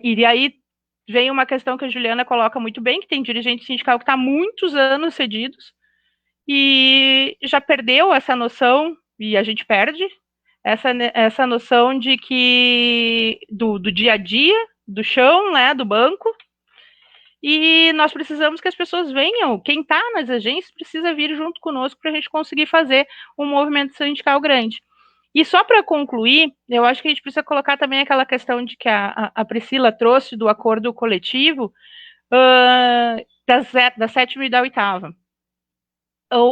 e aí vem uma questão que a Juliana coloca muito bem, que tem dirigente sindical que está há muitos anos cedidos e já perdeu essa noção, e a gente perde, essa noção de que do dia a dia, do chão, né, do banco, e nós precisamos que as pessoas venham, quem está nas agências precisa vir junto conosco para a gente conseguir fazer um movimento sindical grande. E só para concluir, eu acho que a gente precisa colocar também aquela questão de que a Priscila trouxe do acordo coletivo da 7ª e da 8ª.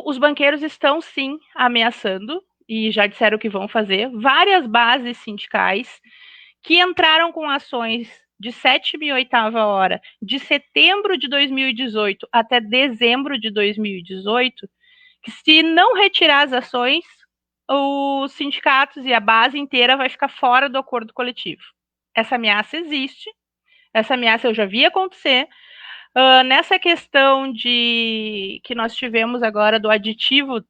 Os banqueiros estão, sim, ameaçando, e já disseram que vão fazer, várias bases sindicais que entraram com ações de 7ª e 8ª hora, de setembro de 2018 até dezembro de 2018, que se não retirar as ações, os sindicatos e a base inteira vai ficar fora do acordo coletivo. Essa ameaça existe, essa ameaça eu já vi acontecer. Nessa questão que nós tivemos agora do aditivo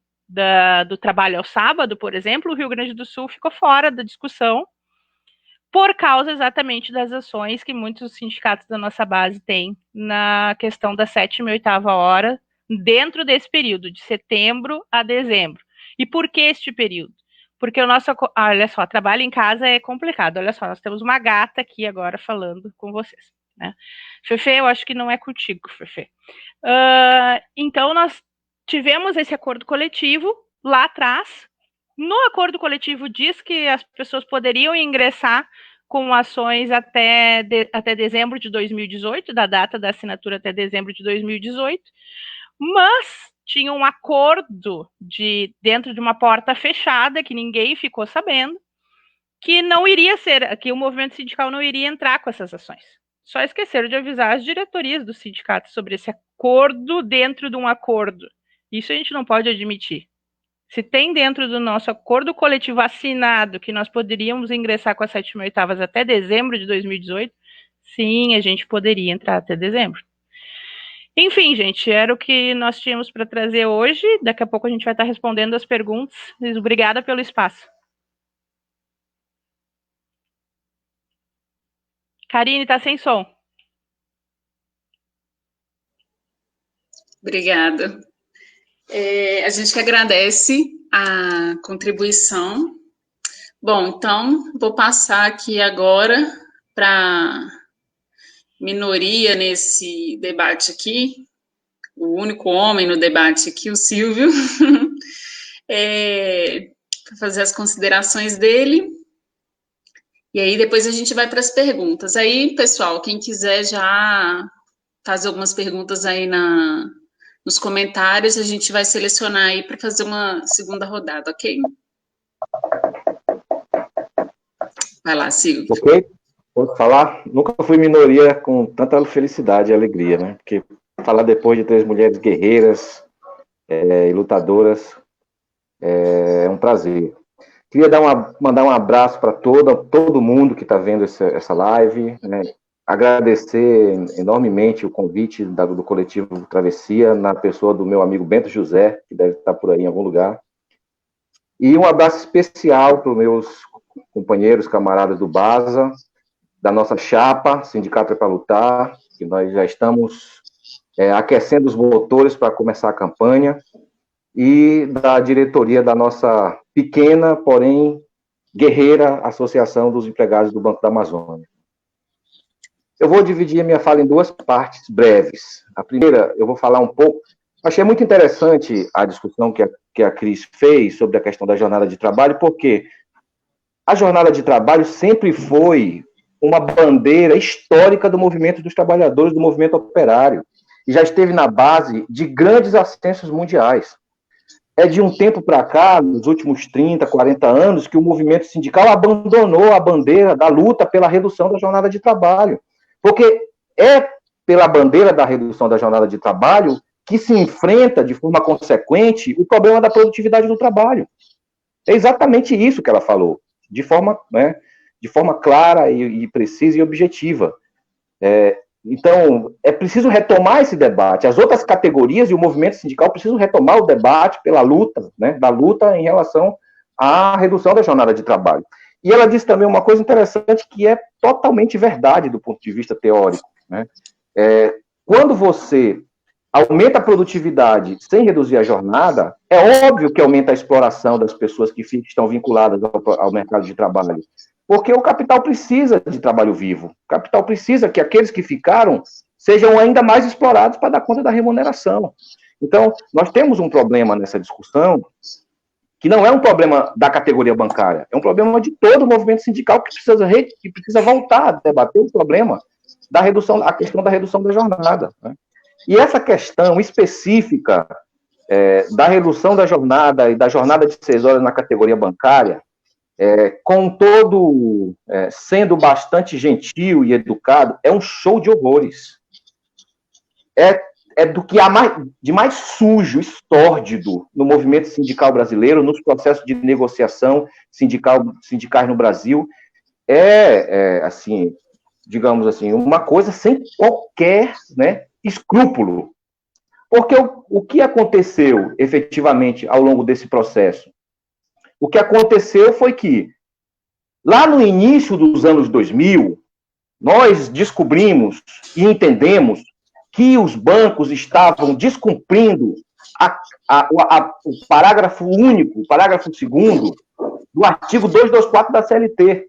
do trabalho ao sábado, por exemplo, o Rio Grande do Sul ficou fora da discussão por causa exatamente das ações que muitos sindicatos da nossa base têm na questão da 7ª e 8ª hora, dentro desse período, de setembro a dezembro. E por que este período? Porque o nosso... olha só, trabalho em casa é complicado. Olha só, nós temos uma gata aqui agora falando com vocês, né? Fefe, eu acho que não é contigo, Fefe. Então, nós tivemos esse acordo coletivo lá atrás. No acordo coletivo diz que as pessoas poderiam ingressar com ações até dezembro de 2018, da data da assinatura até dezembro de 2018, mas tinha um acordo dentro de uma porta fechada, que ninguém ficou sabendo, que não iria ser, que o movimento sindical não iria entrar com essas ações. Só esqueceram de avisar as diretorias do sindicato sobre esse acordo dentro de um acordo. Isso a gente não pode admitir. Se tem dentro do nosso acordo coletivo assinado que nós poderíamos ingressar com as 7ª e 8ª até dezembro de 2018, sim, a gente poderia entrar até dezembro. Enfim, gente, era o que nós tínhamos para trazer hoje. Daqui a pouco a gente vai estar respondendo as perguntas. Obrigada pelo espaço. Karine, está sem som. Obrigada. A gente que agradece a contribuição. Bom, então, vou passar aqui agora para minoria nesse debate aqui, o único homem no debate aqui, o Silvio, para fazer as considerações dele. E aí depois a gente vai para as perguntas. Aí, pessoal, quem quiser já fazer algumas perguntas aí nos comentários, a gente vai selecionar aí para fazer uma segunda rodada, ok? Vai lá, Silvio. Ok? Posso falar? Nunca fui minoria com tanta felicidade e alegria, né? Porque falar depois de 3 mulheres guerreiras e lutadoras é um prazer. Queria mandar um abraço para todo mundo que está vendo essa live, né? Agradecer enormemente o convite do coletivo Travessia, na pessoa do meu amigo Bento José, que deve estar por aí em algum lugar. E um abraço especial para os meus companheiros, camaradas do BASA, da nossa chapa, Sindicato é para Lutar, que nós já estamos aquecendo os motores para começar a campanha, e da diretoria da nossa pequena, porém guerreira Associação dos Empregados do Banco da Amazônia. Eu vou dividir a minha fala em 2 partes breves. A primeira, eu vou falar um pouco... Achei muito interessante a discussão que a Cris fez sobre a questão da jornada de trabalho, porque a jornada de trabalho sempre foi uma bandeira histórica do movimento dos trabalhadores, do movimento operário, e já esteve na base de grandes ascensos mundiais. É de um tempo para cá, nos últimos 30, 40 anos, que o movimento sindical abandonou a bandeira da luta pela redução da jornada de trabalho, porque é pela bandeira da redução da jornada de trabalho que se enfrenta de forma consequente o problema da produtividade do trabalho. É exatamente isso que ela falou, de forma clara e precisa e objetiva. Então, é preciso retomar esse debate. As outras categorias e o movimento sindical precisam retomar o debate pela luta, da luta em relação à redução da jornada de trabalho. E ela disse também uma coisa interessante que é totalmente verdade do ponto de vista teórico. né? Quando você aumenta a produtividade sem reduzir a jornada, é óbvio que aumenta a exploração das pessoas que estão vinculadas ao mercado de trabalho. Porque o capital precisa de trabalho vivo. O capital precisa que aqueles que ficaram sejam ainda mais explorados para dar conta da remuneração. Então, nós temos um problema nessa discussão, que não é um problema da categoria bancária, é um problema de todo o movimento sindical que precisa voltar a debater o problema da redução, a questão da redução da jornada, né? E essa questão específica da redução da jornada e da jornada de 6 horas na categoria bancária, com todo sendo bastante gentil e educado, é um show de horrores. É do que há de mais sujo, estórdido no movimento sindical brasileiro, nos processos de negociação sindicais no Brasil. Assim, digamos assim, uma coisa sem qualquer, né, escrúpulo. Porque o que aconteceu, efetivamente, ao longo desse processo? O que aconteceu foi que, lá no início dos anos 2000, nós descobrimos e entendemos que os bancos estavam descumprindo o parágrafo único, o parágrafo 2º, do artigo 224 da CLT.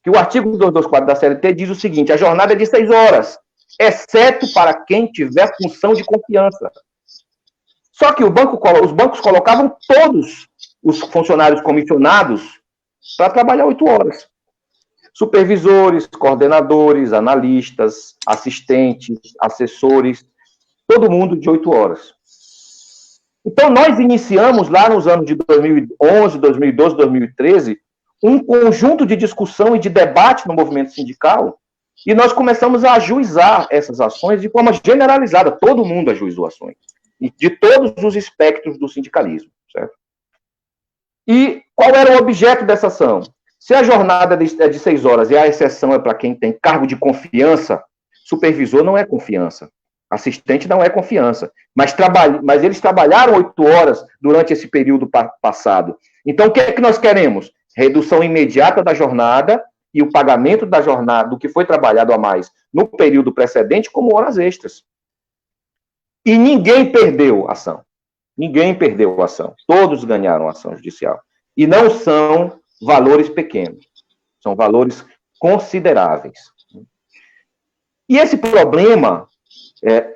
Que o artigo 224 da CLT diz o seguinte: a jornada é de 6 horas, exceto para quem tiver função de confiança. Só que os bancos colocavam todos os funcionários comissionados para trabalhar 8 horas. Supervisores, coordenadores, analistas, assistentes, assessores, todo mundo de 8 horas. Então, nós iniciamos lá nos anos de 2011, 2012, 2013, um conjunto de discussão e de debate no movimento sindical, e nós começamos a ajuizar essas ações de forma generalizada. Todo mundo ajuizou ações, de todos os espectros do sindicalismo, certo? E qual era o objeto dessa ação? Se a jornada é de 6 horas e a exceção é para quem tem cargo de confiança, supervisor não é confiança, assistente não é confiança, mas eles trabalharam 8 horas durante esse período passado. Então, o que é que nós queremos? Redução imediata da jornada e o pagamento da jornada, do que foi trabalhado a mais no período precedente, como horas extras. E ninguém perdeu a ação. Ninguém perdeu a ação. Todos ganharam a ação judicial. E não são valores pequenos. São valores consideráveis. E esse problema,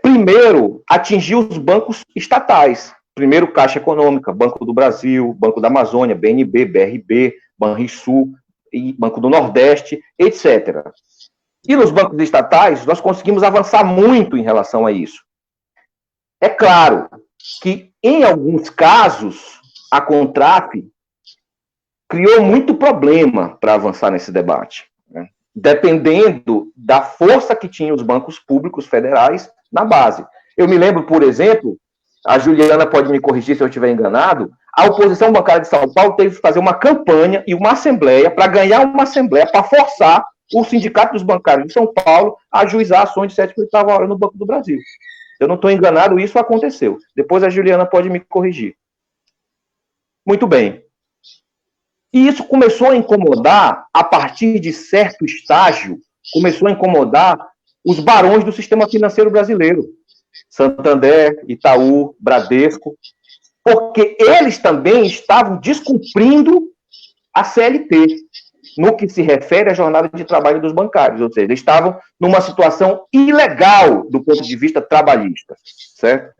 primeiro, atingiu os bancos estatais. Primeiro, Caixa Econômica, Banco do Brasil, Banco da Amazônia, BNB, BRB, Banrisul, e Banco do Nordeste, etc. E nos bancos estatais, nós conseguimos avançar muito em relação a isso. É claro que, em alguns casos, a Contraf criou muito problema para avançar nesse debate, né? Dependendo da força que tinham os bancos públicos federais na base. Eu me lembro, por exemplo, a Juliana pode me corrigir se eu estiver enganado, a oposição bancária de São Paulo teve que fazer uma campanha e uma assembleia para ganhar uma assembleia para forçar o Sindicato dos Bancários de São Paulo a ajuizar ações de 7ª e 8ª hora no Banco do Brasil. Se eu não estou enganado, isso aconteceu. Depois a Juliana pode me corrigir. Muito bem. E isso começou a incomodar, a partir de certo estágio, começou a incomodar os barões do sistema financeiro brasileiro. Santander, Itaú, Bradesco, porque eles também estavam descumprindo a CLT, no que se refere à jornada de trabalho dos bancários, ou seja, eles estavam numa situação ilegal do ponto de vista trabalhista, certo?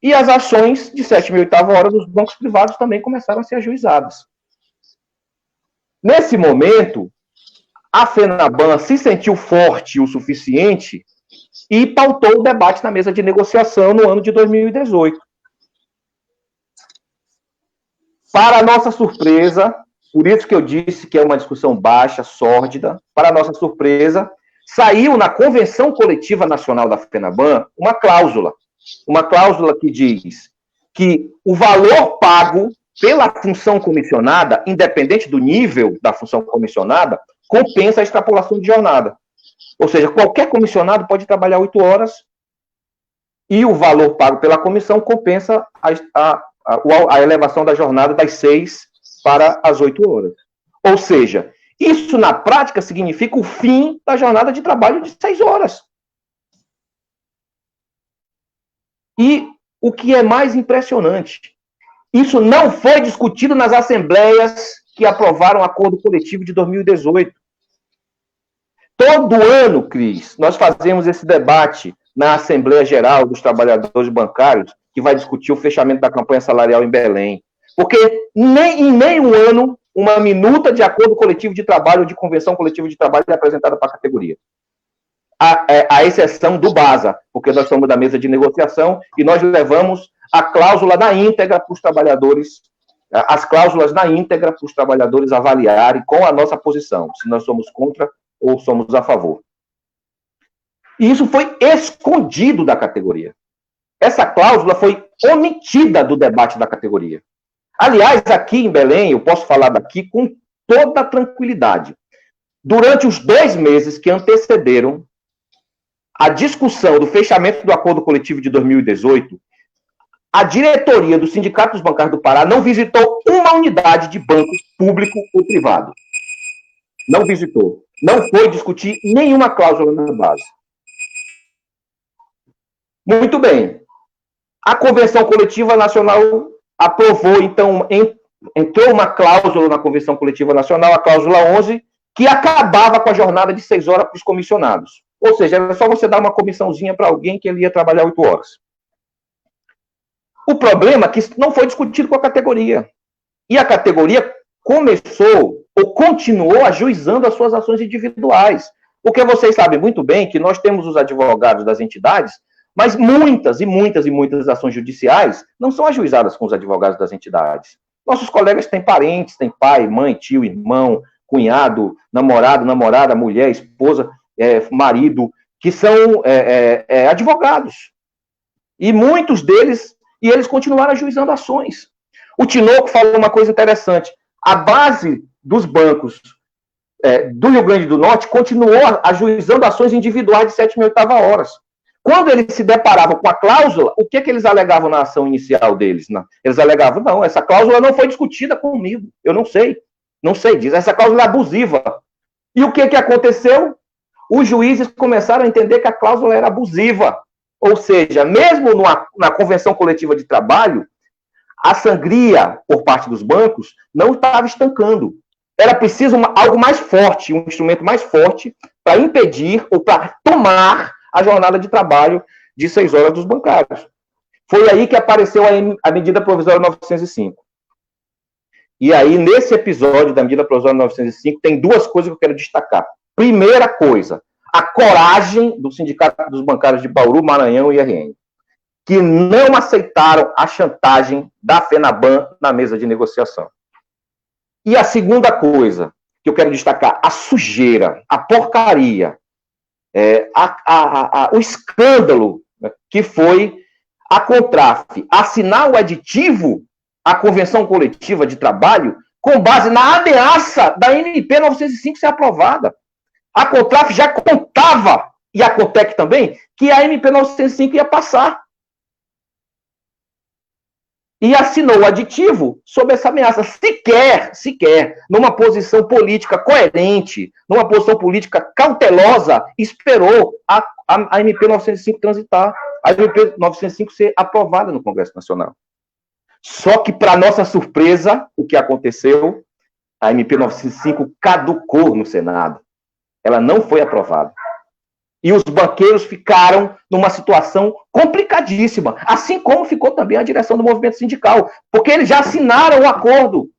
E as ações de 7ª e 8ª hora dos bancos privados também começaram a ser ajuizadas. Nesse momento, a FENABAN se sentiu forte o suficiente e pautou o debate na mesa de negociação no ano de 2018. Para a nossa surpresa, por isso que eu disse que é uma discussão baixa, sórdida, para a nossa surpresa, saiu na Convenção Coletiva Nacional da FENABAN uma cláusula que diz que o valor pago pela função comissionada, independente do nível da função comissionada, compensa a extrapolação de jornada. Ou seja, qualquer comissionado pode trabalhar 8 horas e o valor pago pela comissão compensa a elevação da jornada das 6 para as 8 horas. Ou seja, Isso, na prática, significa o fim da jornada de trabalho de 6 horas. E o que é mais impressionante, isso não foi discutido nas assembleias que aprovaram o acordo coletivo de 2018. Todo ano, Cris, nós fazemos esse debate na Assembleia Geral dos Trabalhadores Bancários, que vai discutir o fechamento da campanha salarial em Belém. Porque em nenhum ano uma minuta de acordo coletivo de trabalho ou de convenção coletiva de trabalho é apresentada para a categoria. A exceção do BASA, porque nós somos da mesa de negociação e nós levamos a cláusula na íntegra para os trabalhadores, as cláusulas na íntegra para os trabalhadores avaliarem com a nossa posição, se nós somos contra ou somos a favor. E isso foi escondido da categoria. Essa cláusula foi omitida do debate da categoria. Aliás, aqui em Belém, eu posso falar daqui com toda tranquilidade. Durante os 2 meses que antecederam a discussão do fechamento do acordo coletivo de 2018, a diretoria do Sindicato dos Bancários do Pará não visitou uma unidade de banco público ou privado. Não visitou. Não foi discutir nenhuma cláusula na base. Muito bem. A Convenção Coletiva Nacional aprovou, então, entrou uma cláusula na Convenção Coletiva Nacional, a cláusula 11, que acabava com a jornada de 6 horas para os comissionados. Ou seja, era só você dar uma comissãozinha para alguém que ele ia trabalhar 8 horas. O problema é que isso não foi discutido com a categoria. E a categoria começou ou continuou ajuizando as suas ações individuais. Porque vocês sabem muito bem que nós temos os advogados das entidades, mas muitas ações judiciais não são ajuizadas com os advogados das entidades. Nossos colegas têm parentes, têm pai, mãe, tio, irmão, cunhado, namorado, namorada, mulher, esposa, marido, que são advogados. E muitos deles, e eles continuaram ajuizando ações. O Tinoco falou uma coisa interessante. A base dos bancos do Rio Grande do Norte continuou ajuizando ações individuais de 7ª e 8ª horas. Quando eles se deparavam com a cláusula, o que eles alegavam na ação inicial deles? Eles alegavam, não, essa cláusula não foi discutida comigo. Eu não sei disso. Essa cláusula é abusiva. E o que aconteceu? Os juízes começaram a entender que a cláusula era abusiva. Ou seja, mesmo na Convenção Coletiva de Trabalho, a sangria por parte dos bancos não estava estancando. Era preciso algo mais forte, um instrumento mais forte para impedir ou para tomar a jornada de trabalho de 6 horas dos bancários. Foi aí que apareceu a medida provisória 905. E aí, nesse episódio da medida provisória 905, tem 2 coisas que eu quero destacar. Primeira coisa, a coragem do Sindicato dos Bancários de Bauru, Maranhão e IRN, que não aceitaram a chantagem da FENABAN na mesa de negociação. E a segunda coisa que eu quero destacar, a sujeira, a porcaria, o escândalo, né, que foi a Contraf assinar o aditivo à Convenção Coletiva de Trabalho com base na ameaça da MP 905 ser aprovada. A Contraf já contava, e a Contec também, que a MP 905 ia passar. E assinou o aditivo sob essa ameaça. Sequer, numa posição política coerente, numa posição política cautelosa, esperou a MP 905 transitar, a MP 905 ser aprovada no Congresso Nacional. Só que, para nossa surpresa, o que aconteceu, a MP 905 caducou no Senado. Ela não foi aprovada. E os banqueiros ficaram numa situação complicadíssima, assim como ficou também a direção do movimento sindical, porque eles já assinaram o acordo.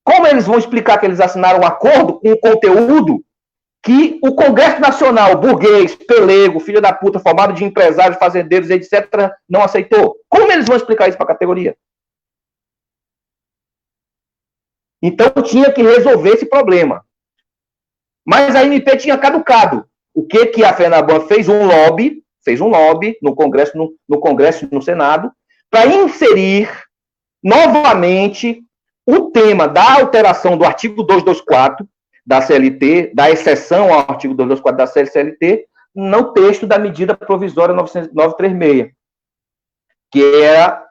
Como eles vão explicar que eles assinaram um acordo com um conteúdo que o Congresso Nacional, burguês, pelego, filho da puta, formado de empresários, fazendeiros, etc., não aceitou? Como eles vão explicar isso para a categoria? Então tinha que resolver esse problema. Mas a MP tinha caducado. O que a FENABAN fez? Um lobby no Congresso, no Congresso e no Senado, para inserir novamente o tema da alteração do artigo 224 da CLT, da exceção ao artigo 224 da CLT, no texto da medida provisória 936, que era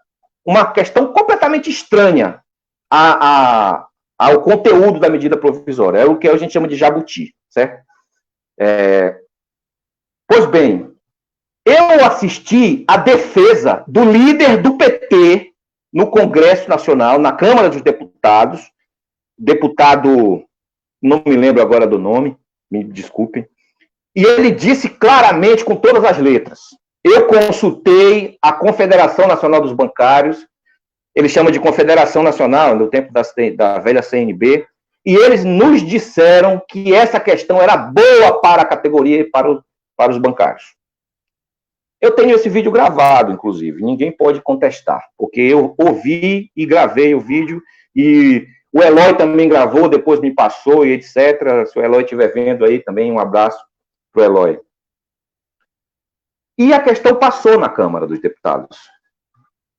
uma questão completamente estranha à ao conteúdo da medida provisória, é o que a gente chama de jabuti, certo? Pois bem, eu assisti à defesa do líder do PT no Congresso Nacional, na Câmara dos Deputados, deputado, não me lembro agora do nome, me desculpem, e ele disse claramente, com todas as letras, eu consultei a Confederação Nacional dos Bancários, ele chama de Confederação Nacional, no tempo da velha CNB, e eles nos disseram que essa questão era boa para a categoria e para os bancários. Eu tenho esse vídeo gravado, inclusive, ninguém pode contestar, porque eu ouvi e gravei o vídeo, e o Eloy também gravou, depois me passou e etc. Se o Eloy estiver vendo aí também, um abraço para o Eloy. E a questão passou na Câmara dos Deputados.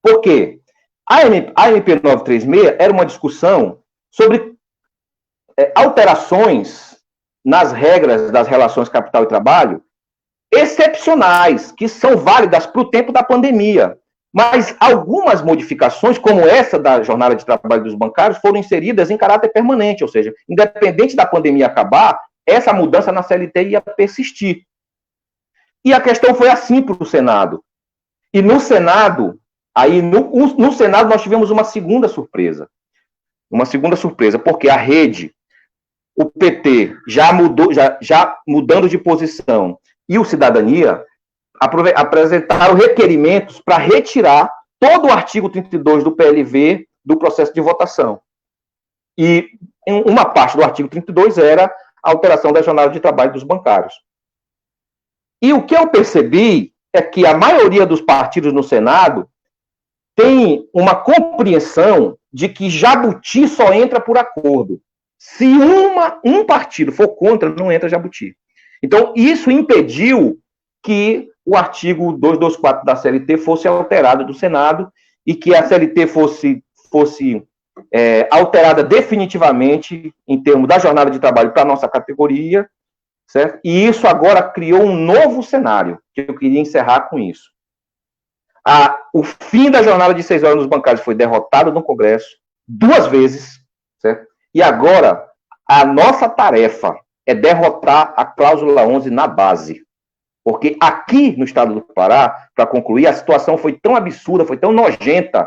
Por quê? A MP 936 era uma discussão sobre alterações nas regras das relações capital e trabalho excepcionais, que são válidas para o tempo da pandemia. Mas algumas modificações, como essa da jornada de trabalho dos bancários, foram inseridas em caráter permanente, ou seja, independente da pandemia acabar, essa mudança na CLT ia persistir. E a questão foi assim para o Senado. E no Senado, no Senado nós tivemos uma segunda surpresa. Porque a rede, o PT, já mudando de posição, e o Cidadania apresentaram requerimentos para retirar todo o artigo 32 do PLV do processo de votação. E uma parte do artigo 32 era a alteração da jornada de trabalho dos bancários. E o que eu percebi é que a maioria dos partidos no Senado tem uma compreensão de que jabuti só entra por acordo. Se um partido for contra, não entra jabuti. Então, isso impediu que o artigo 224 da CLT fosse alterado do Senado e que a CLT fosse alterada definitivamente em termos da jornada de trabalho para a nossa categoria, certo? E isso agora criou um novo cenário, que eu queria encerrar com isso. O fim da jornada de 6 horas nos bancários foi derrotado no Congresso 2 vezes, certo? E agora, a nossa tarefa é derrotar a cláusula 11 na base. Porque aqui no estado do Pará, para concluir, a situação foi tão absurda, foi tão nojenta,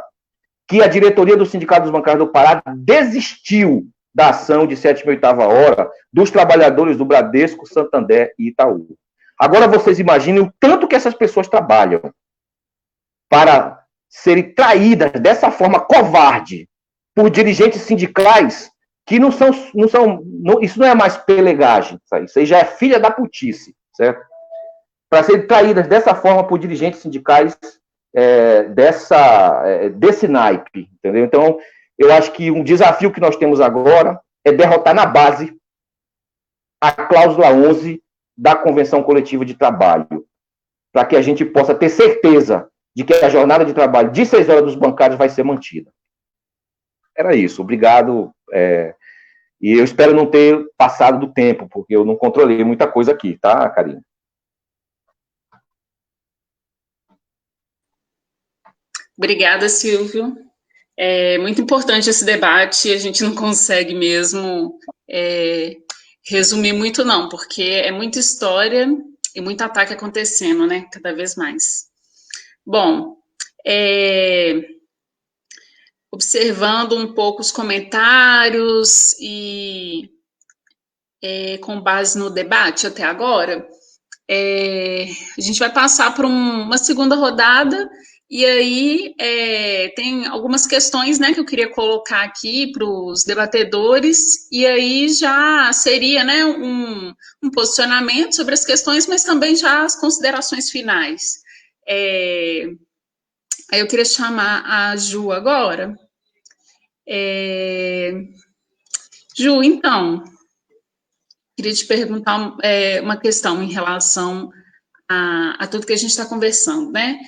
que a diretoria do Sindicato dos Bancários do Pará desistiu da ação de 7ª e 8ª hora dos trabalhadores do Bradesco, Santander e Itaú. Agora vocês imaginem o tanto que essas pessoas trabalham para serem traídas dessa forma covarde por dirigentes sindicais que isso não é mais pelegagem, isso aí já é filha da putice, certo? Para serem traídas dessa forma por dirigentes sindicais desse naipe, entendeu? Então, eu acho que um desafio que nós temos agora é derrotar na base a cláusula 11 da Convenção Coletiva de Trabalho, para que a gente possa ter certeza de que a jornada de trabalho de 6 horas dos bancários vai ser mantida. Era isso, obrigado. E eu espero não ter passado do tempo, porque eu não controlei muita coisa aqui, tá, Karine? Obrigada, Silvio. É muito importante esse debate, a gente não consegue mesmo resumir muito, não, porque é muita história e muito ataque acontecendo, né, cada vez mais. Bom, observando um pouco os comentários e com base no debate até agora, a gente vai passar por uma segunda rodada. E aí, tem algumas questões, né, que eu queria colocar aqui para os debatedores, e aí já seria, né, um posicionamento sobre as questões, mas também já as considerações finais. Aí eu queria chamar a Ju agora. Ju, então, queria te perguntar uma questão em relação a tudo que a gente está conversando, né?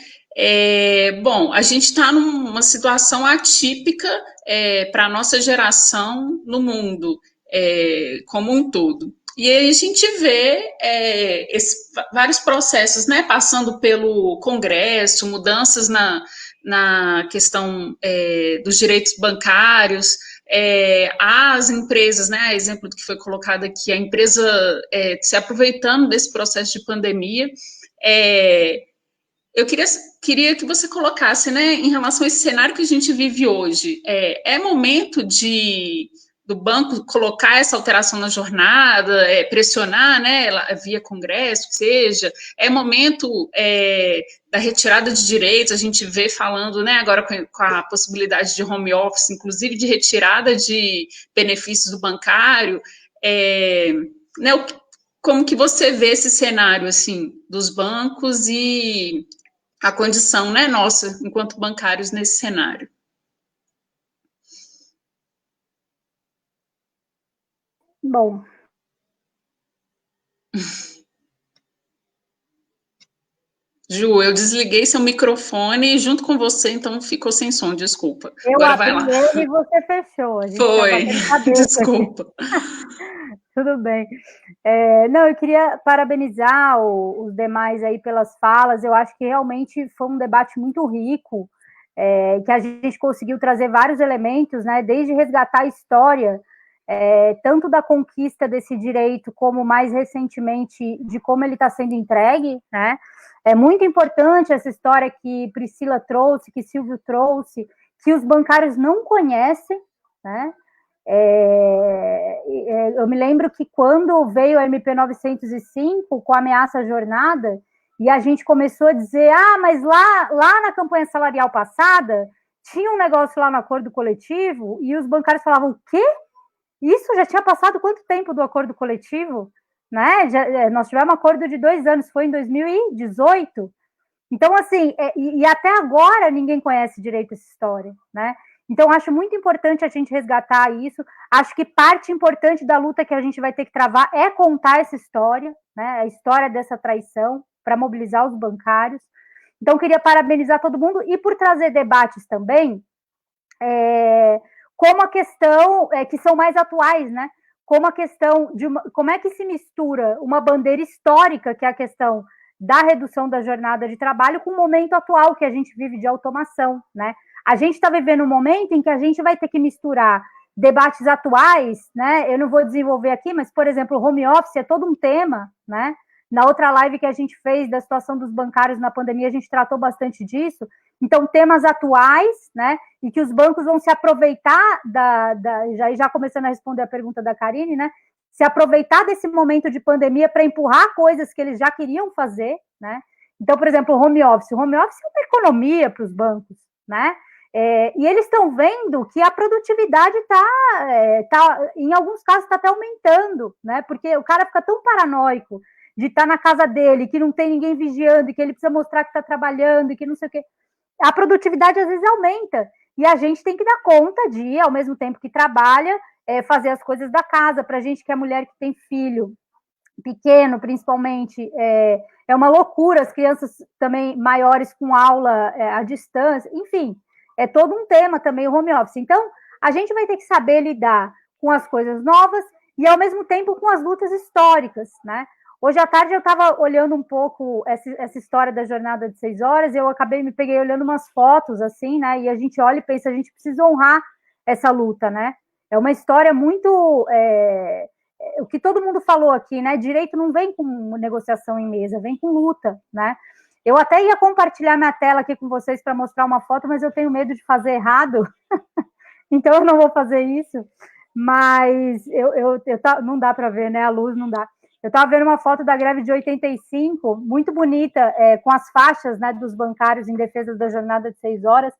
Bom, a gente está numa situação atípica para a nossa geração no mundo como um todo. E aí a gente vê vários processos, né, passando pelo Congresso, mudanças na questão dos direitos bancários, as empresas, né, exemplo do que foi colocado aqui, a empresa se aproveitando desse processo de pandemia, eu queria que você colocasse, né, em relação a esse cenário que a gente vive hoje, é momento do banco colocar essa alteração na jornada, pressionar, né, via Congresso, seja, é momento da retirada de direitos, a gente vê falando, né, agora com a possibilidade de home office, inclusive de retirada de benefícios do bancário, né, como que você vê esse cenário, assim, dos bancos e a condição, né, nossa, enquanto bancários nesse cenário? Bom. Ju, eu desliguei seu microfone junto com você, então ficou sem som, desculpa. Eu Agora vai lá. abri ele e você fechou. A gente Foi, desculpa. Tudo bem. Não, eu queria parabenizar os demais aí pelas falas. Eu acho que realmente foi um debate muito rico, que a gente conseguiu trazer vários elementos, né? Desde resgatar a história, tanto da conquista desse direito, como mais recentemente de como ele está sendo entregue, né? É muito importante essa história que Priscila trouxe, que Silvio trouxe, que os bancários não conhecem, né? Eu me lembro que quando veio a MP 905 com a ameaça à jornada, e a gente começou a dizer, mas lá na campanha salarial passada, tinha um negócio lá no acordo coletivo, e os bancários falavam, o quê? Isso já tinha passado quanto tempo do acordo coletivo? Né? Nós tivemos um acordo de 2 anos, foi em 2018. Então, assim, e até agora ninguém conhece direito essa história, né? Então, acho muito importante a gente resgatar isso. Acho que parte importante da luta que a gente vai ter que travar é contar essa história, né? A história dessa traição, para mobilizar os bancários. Então, queria parabenizar todo mundo e por trazer debates também, como a questão, que são mais atuais, né? Como a questão de como é que se mistura uma bandeira histórica, que é a questão da redução da jornada de trabalho, com o momento atual que a gente vive de automação, né? A gente está vivendo um momento em que a gente vai ter que misturar debates atuais, né? Eu não vou desenvolver aqui, mas, por exemplo, o home office é todo um tema, né? Na outra live que a gente fez da situação dos bancários na pandemia, a gente tratou bastante disso. Então, temas atuais, né? E que os bancos vão se aproveitar já começando a responder a pergunta da Karine, né? Se aproveitar desse momento de pandemia para empurrar coisas que eles já queriam fazer, né? Então, por exemplo, o home office. O home office é uma economia para os bancos, né? E eles estão vendo que a produtividade em alguns casos, está até aumentando, né? Porque o cara fica tão paranoico de estar na casa dele, que não tem ninguém vigiando, e que ele precisa mostrar que está trabalhando, e que não sei o quê. A produtividade, às vezes, aumenta. E a gente tem que dar conta de, ao mesmo tempo que trabalha, fazer as coisas da casa. Para a gente que é mulher que tem filho pequeno, principalmente, é uma loucura. As crianças também maiores com aula à distância, enfim, é todo um tema também o home office. Então, a gente vai ter que saber lidar com as coisas novas e, ao mesmo tempo, com as lutas históricas, né? Hoje à tarde eu estava olhando um pouco essa história da jornada de 6 horas, e eu me peguei olhando umas fotos, assim, né? E a gente olha e pensa, a gente precisa honrar essa luta, né? É uma história muito... o que todo mundo falou aqui, né? Direito não vem com negociação em mesa, vem com luta, né? Eu até ia compartilhar minha tela aqui com vocês para mostrar uma foto, mas eu tenho medo de fazer errado, então eu não vou fazer isso. Mas não dá para ver, né? A luz não dá. Eu estava vendo uma foto da greve de 85, muito bonita, com as faixas, né, dos bancários em defesa da jornada de 6 horas.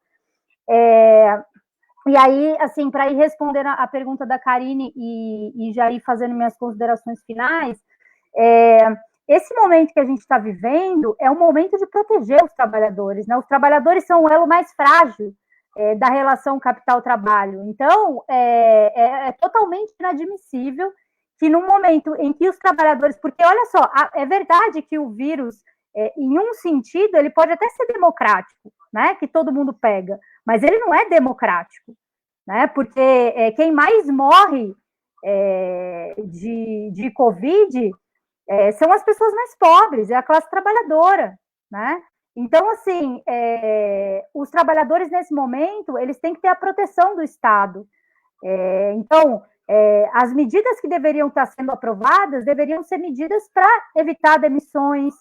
E aí, assim, para ir respondendo a pergunta da Karine e já ir fazendo minhas considerações finais, esse momento que a gente está vivendo é um momento de proteger os trabalhadores, né? Os trabalhadores são o elo mais frágil da relação capital-trabalho. Então, é totalmente inadmissível que no momento em que os trabalhadores... Porque, olha só, é verdade que o vírus, em um sentido, ele pode até ser democrático, né? Que todo mundo pega, mas ele não é democrático, né? Porque quem mais morre de Covid são as pessoas mais pobres, é a classe trabalhadora, né? Então, assim, os trabalhadores, nesse momento, eles têm que ter a proteção do Estado. Então, as medidas que deveriam estar sendo aprovadas deveriam ser medidas para evitar demissões,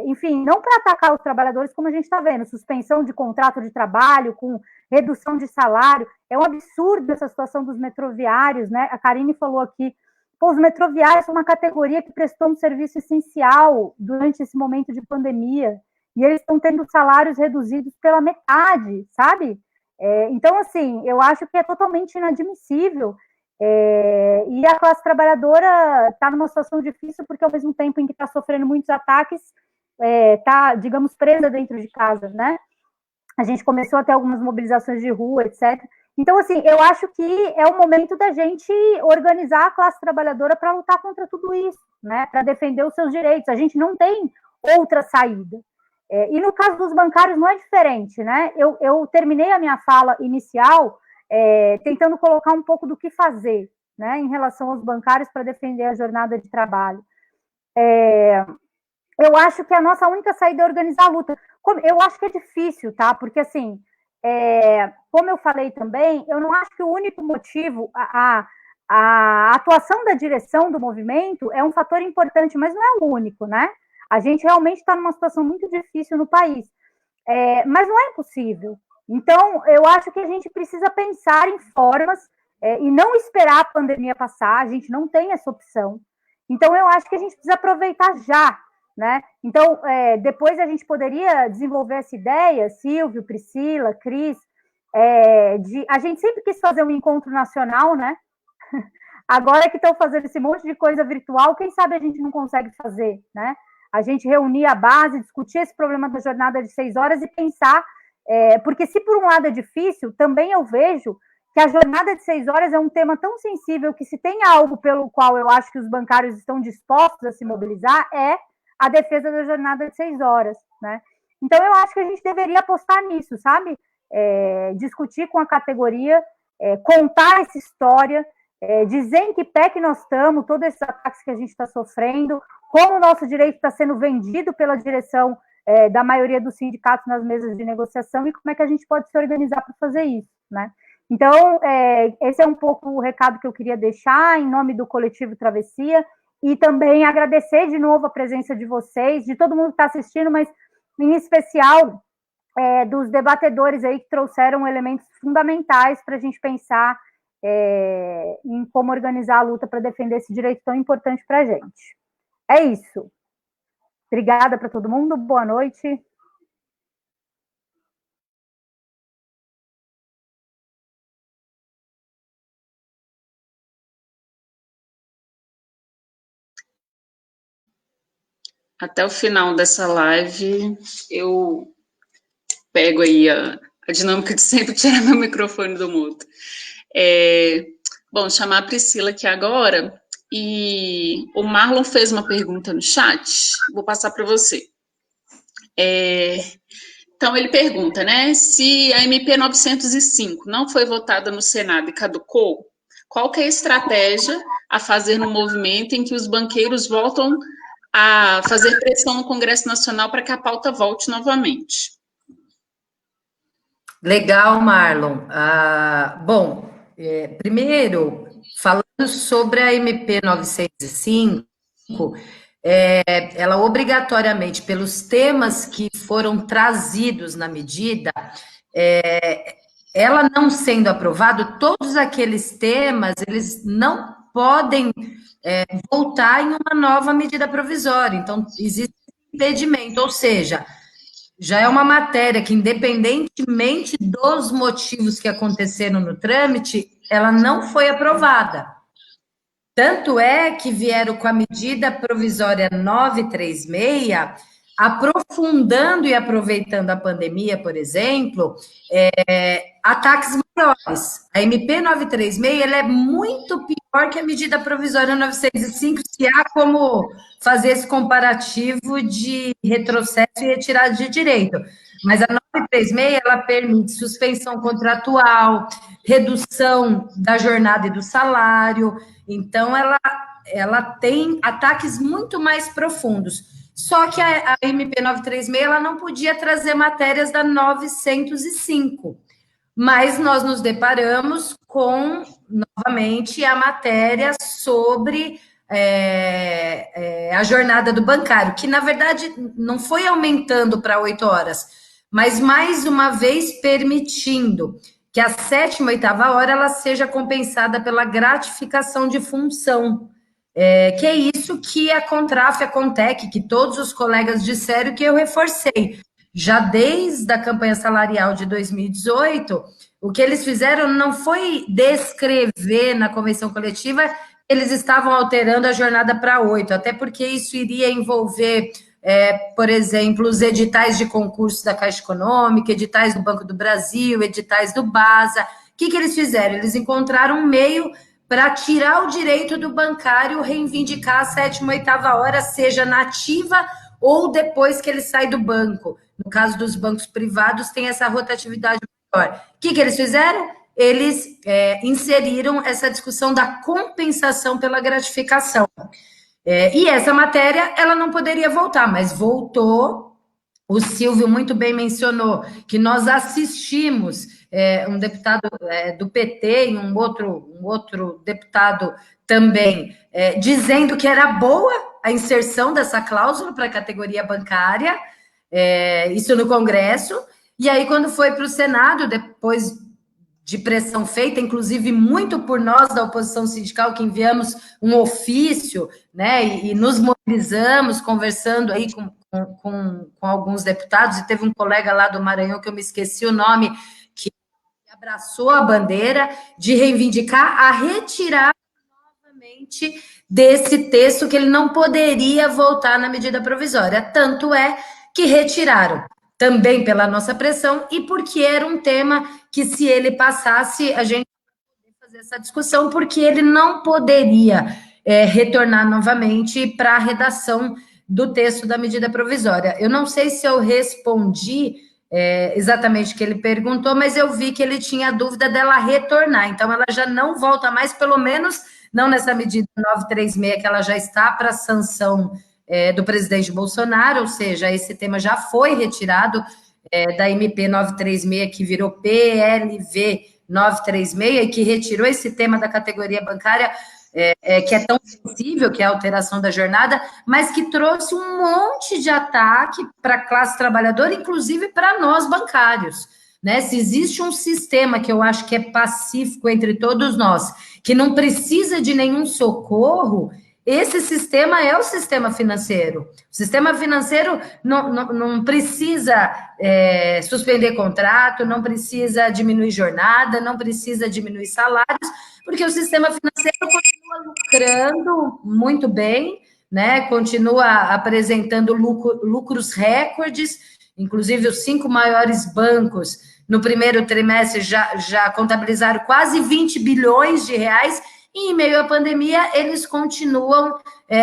enfim, não para atacar os trabalhadores, como a gente está vendo, suspensão de contrato de trabalho, com redução de salário. É um absurdo essa situação dos metroviários, né? A Karine falou aqui, os metroviários são uma categoria que prestou um serviço essencial durante esse momento de pandemia, e eles estão tendo salários reduzidos pela metade, sabe? Então, assim, eu acho que é totalmente inadmissível, e a classe trabalhadora está numa situação difícil, porque ao mesmo tempo em que está sofrendo muitos ataques, está, digamos, presa dentro de casa, né? A gente começou a ter algumas mobilizações de rua, etc. Então, assim, eu acho que é o momento da gente organizar a classe trabalhadora para lutar contra tudo isso, né? Para defender os seus direitos. A gente não tem outra saída. E no caso dos bancários não é diferente, né? Eu terminei a minha fala inicial tentando colocar um pouco do que fazer, né, em relação aos bancários para defender a jornada de trabalho. Eu acho que a nossa única saída é organizar a luta. Eu acho que é difícil, tá? Porque, assim, como eu falei também, eu não acho que o único motivo, a atuação da direção do movimento é um fator importante, mas não é o único, né? A gente realmente está numa situação muito difícil no país, mas não é impossível. Então, eu acho que a gente precisa pensar em formas e não esperar a pandemia passar, a gente não tem essa opção. Então, eu acho que a gente precisa aproveitar já, né? Então, depois a gente poderia desenvolver essa ideia, Silvio, Priscila, Cris, a gente sempre quis fazer um encontro nacional, né? Agora que estão fazendo esse monte de coisa virtual, quem sabe a gente não consegue fazer, né? A gente reunir a base, discutir esse problema da jornada de 6 horas e pensar, porque se por um lado é difícil, também eu vejo que a jornada de 6 horas é um tema tão sensível que se tem algo pelo qual eu acho que os bancários estão dispostos a se mobilizar, é a defesa da jornada de 6 horas, né? Então eu acho que a gente deveria apostar nisso, sabe? Discutir com a categoria, contar essa história, dizer em que pé que nós estamos, todos esses ataques que a gente está sofrendo, como o nosso direito está sendo vendido pela direção da maioria dos sindicatos nas mesas de negociação e como é que a gente pode se organizar para fazer isso, né? Então, esse é um pouco o recado que eu queria deixar em nome do Coletivo Travessia e também agradecer de novo a presença de vocês, de todo mundo que está assistindo, mas em especial dos debatedores aí que trouxeram elementos fundamentais para a gente pensar em como organizar a luta para defender esse direito tão importante para a gente. É isso. Obrigada para todo mundo, boa noite. Até o final dessa live, eu pego aí a dinâmica de sempre tirar meu microfone do mudo. Bom, chamar a Priscila aqui agora, e o Marlon fez uma pergunta no chat, vou passar para você. Então, ele pergunta, né, se a MP 905 não foi votada no Senado e caducou, qual que é a estratégia a fazer no movimento em que os banqueiros voltam a fazer pressão no Congresso Nacional para que a pauta volte novamente? Legal, Marlon. Bom, primeiro, falando sobre a MP 905, ela obrigatoriamente, pelos temas que foram trazidos na medida, ela não sendo aprovada, todos aqueles temas, eles não podem voltar em uma nova medida provisória. Então, existe impedimento, ou seja, já é uma matéria que, independentemente dos motivos que aconteceram no trâmite, ela não foi aprovada. Tanto é que vieram com a medida provisória 936, aprofundando e aproveitando a pandemia, por exemplo, ataques maiores. A MP 936 ela é muito pior que a medida provisória 905, se há como fazer esse comparativo de retrocesso e retirada de direito. Mas a 936 ela permite suspensão contratual, redução da jornada e do salário. Então, ela tem ataques muito mais profundos. Só que a MP 936 ela não podia trazer matérias da 905. mas nós nos deparamos com, novamente, a matéria sobre a jornada do bancário, que, na verdade, não foi aumentando para 8 horas, mas, mais uma vez, permitindo que a 7ª e 8ª hora ela seja compensada pela gratificação de função, que é isso que a Contraf, a Contec, que todos os colegas disseram, que eu reforcei. Já desde a campanha salarial de 2018, o que eles fizeram não foi descrever na convenção coletiva, eles estavam alterando a jornada para 8, até porque isso iria envolver, por exemplo, os editais de concurso da Caixa Econômica, editais do Banco do Brasil, editais do BASA. O que eles fizeram? Eles encontraram um meio para tirar o direito do bancário reivindicar a 7ª e 8ª hora, seja na ativa ou depois que ele sai do banco. No caso dos bancos privados, tem essa rotatividade maior. O que eles fizeram? Eles inseriram essa discussão da compensação pela gratificação. E essa matéria, ela não poderia voltar, mas voltou. O Silvio muito bem mencionou que nós assistimos um deputado do PT e um outro deputado também dizendo que era boa a inserção dessa cláusula para a categoria bancária, isso no Congresso, e aí quando foi para o Senado, depois de pressão feita, inclusive muito por nós da oposição sindical, que enviamos um ofício, né, e nos mobilizamos, conversando aí com alguns deputados, e teve um colega lá do Maranhão, que eu me esqueci o nome, que abraçou a bandeira de reivindicar a retirada novamente desse texto, que ele não poderia voltar na medida provisória. Tanto é que retiraram, também pela nossa pressão, e porque era um tema que, se ele passasse, a gente ia fazer essa discussão, porque ele não poderia retornar novamente para a redação do texto da medida provisória. Eu não sei se eu respondi exatamente o que ele perguntou, mas eu vi que ele tinha dúvida dela retornar, então ela já não volta mais, pelo menos não nessa medida 936, que ela já está para sanção do presidente Bolsonaro, ou seja, esse tema já foi retirado da MP 936, que virou PLV 936, e que retirou esse tema da categoria bancária, que é tão sensível, que é a alteração da jornada, mas que trouxe um monte de ataque para a classe trabalhadora, inclusive para nós bancários. Né? Se existe um sistema que eu acho que é pacífico entre todos nós, que não precisa de nenhum socorro, esse sistema é o sistema financeiro. O sistema financeiro não precisa suspender contrato, não precisa diminuir jornada, não precisa diminuir salários, porque o sistema financeiro continua lucrando muito bem, né? Continua apresentando lucros recordes, inclusive os 5 maiores bancos no primeiro trimestre já contabilizaram quase 20 bilhões de reais, e em meio à pandemia eles continuam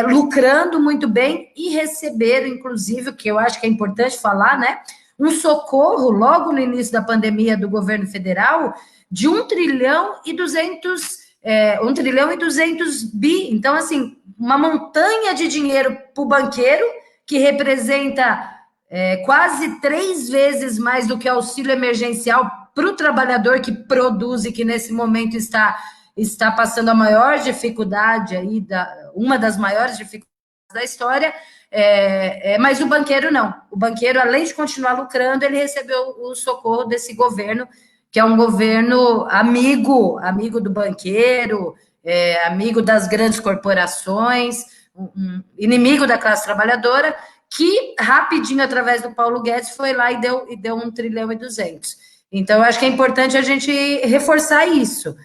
lucrando muito bem e receberam, inclusive, o que eu acho que é importante falar, né? Um socorro logo no início da pandemia do governo federal de 1 trilhão e 200 bi. Então, assim, uma montanha de dinheiro para o banqueiro, que representa quase 3 vezes mais do que o auxílio emergencial para o trabalhador que produz e que nesse momento está passando a maior dificuldade aí, uma das maiores dificuldades da história, mas o banqueiro não. O banqueiro, além de continuar lucrando, ele recebeu o socorro desse governo, que é um governo amigo do banqueiro, amigo das grandes corporações, inimigo da classe trabalhadora, que rapidinho, através do Paulo Guedes, foi lá e deu 1 trilhão e 200. Então, eu acho que é importante a gente reforçar isso,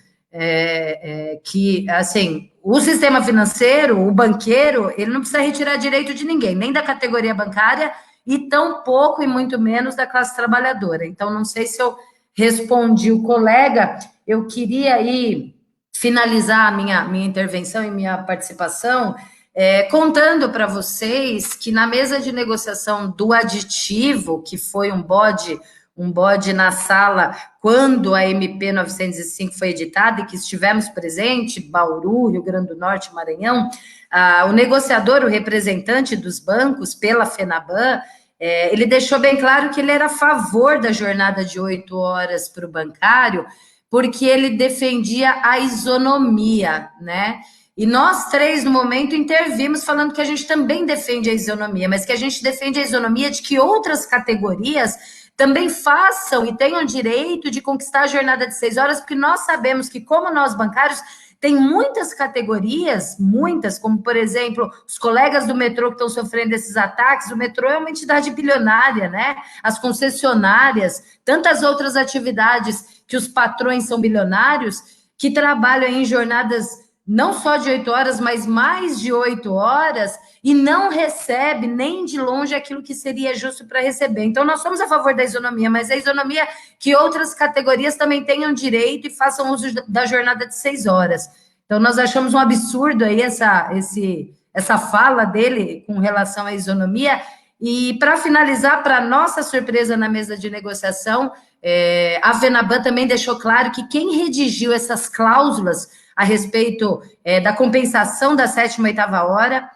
que, assim, o sistema financeiro, o banqueiro, ele não precisa retirar direito de ninguém, nem da categoria bancária, e tão pouco e muito menos da classe trabalhadora. Então, não sei se eu respondi o colega, eu queria aí finalizar a minha intervenção e minha participação contando para vocês que na mesa de negociação do aditivo, que foi um bode na sala quando a MP 905 foi editada e que estivemos presentes, Bauru, Rio Grande do Norte, Maranhão, o negociador, o representante dos bancos pela FENABAN, ele deixou bem claro que ele era a favor da jornada de 8 horas para o bancário, porque ele defendia a isonomia, né? E nós três, no momento, intervimos falando que a gente também defende a isonomia, mas que a gente defende a isonomia de que outras categorias também façam e tenham direito de conquistar a jornada de 6 horas, porque nós sabemos que, como nós bancários, tem muitas categorias, muitas, como, por exemplo, os colegas do metrô que estão sofrendo esses ataques. O metrô é uma entidade bilionária, né? As concessionárias, tantas outras atividades que os patrões são bilionários, que trabalham em jornadas não só de 8 horas, mas mais de 8 horas, e não recebe nem de longe aquilo que seria justo para receber. Então, nós somos a favor da isonomia, mas a isonomia que outras categorias também tenham direito e façam uso da jornada de 6 horas. Então, nós achamos um absurdo aí essa fala dele com relação à isonomia. E, para finalizar, para nossa surpresa na mesa de negociação, a Fenaban também deixou claro que quem redigiu essas cláusulas a respeito da compensação da 7ª e 8ª hora,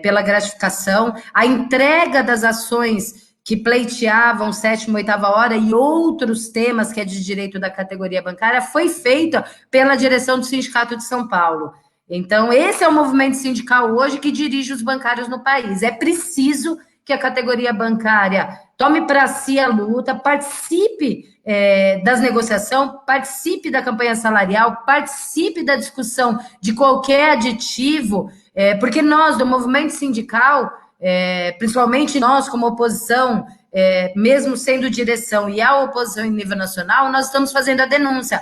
pela gratificação, a entrega das ações que pleiteavam 7ª e 8ª hora e outros temas que é de direito da categoria bancária, foi feita pela direção do Sindicato de São Paulo. Então, esse é o movimento sindical hoje que dirige os bancários no país. É preciso que a categoria bancária tome para si a luta, participe das negociações, participe da campanha salarial, participe da discussão de qualquer aditivo, porque nós, do movimento sindical, principalmente nós, como oposição, mesmo sendo direção e a oposição em nível nacional, nós estamos fazendo a denúncia.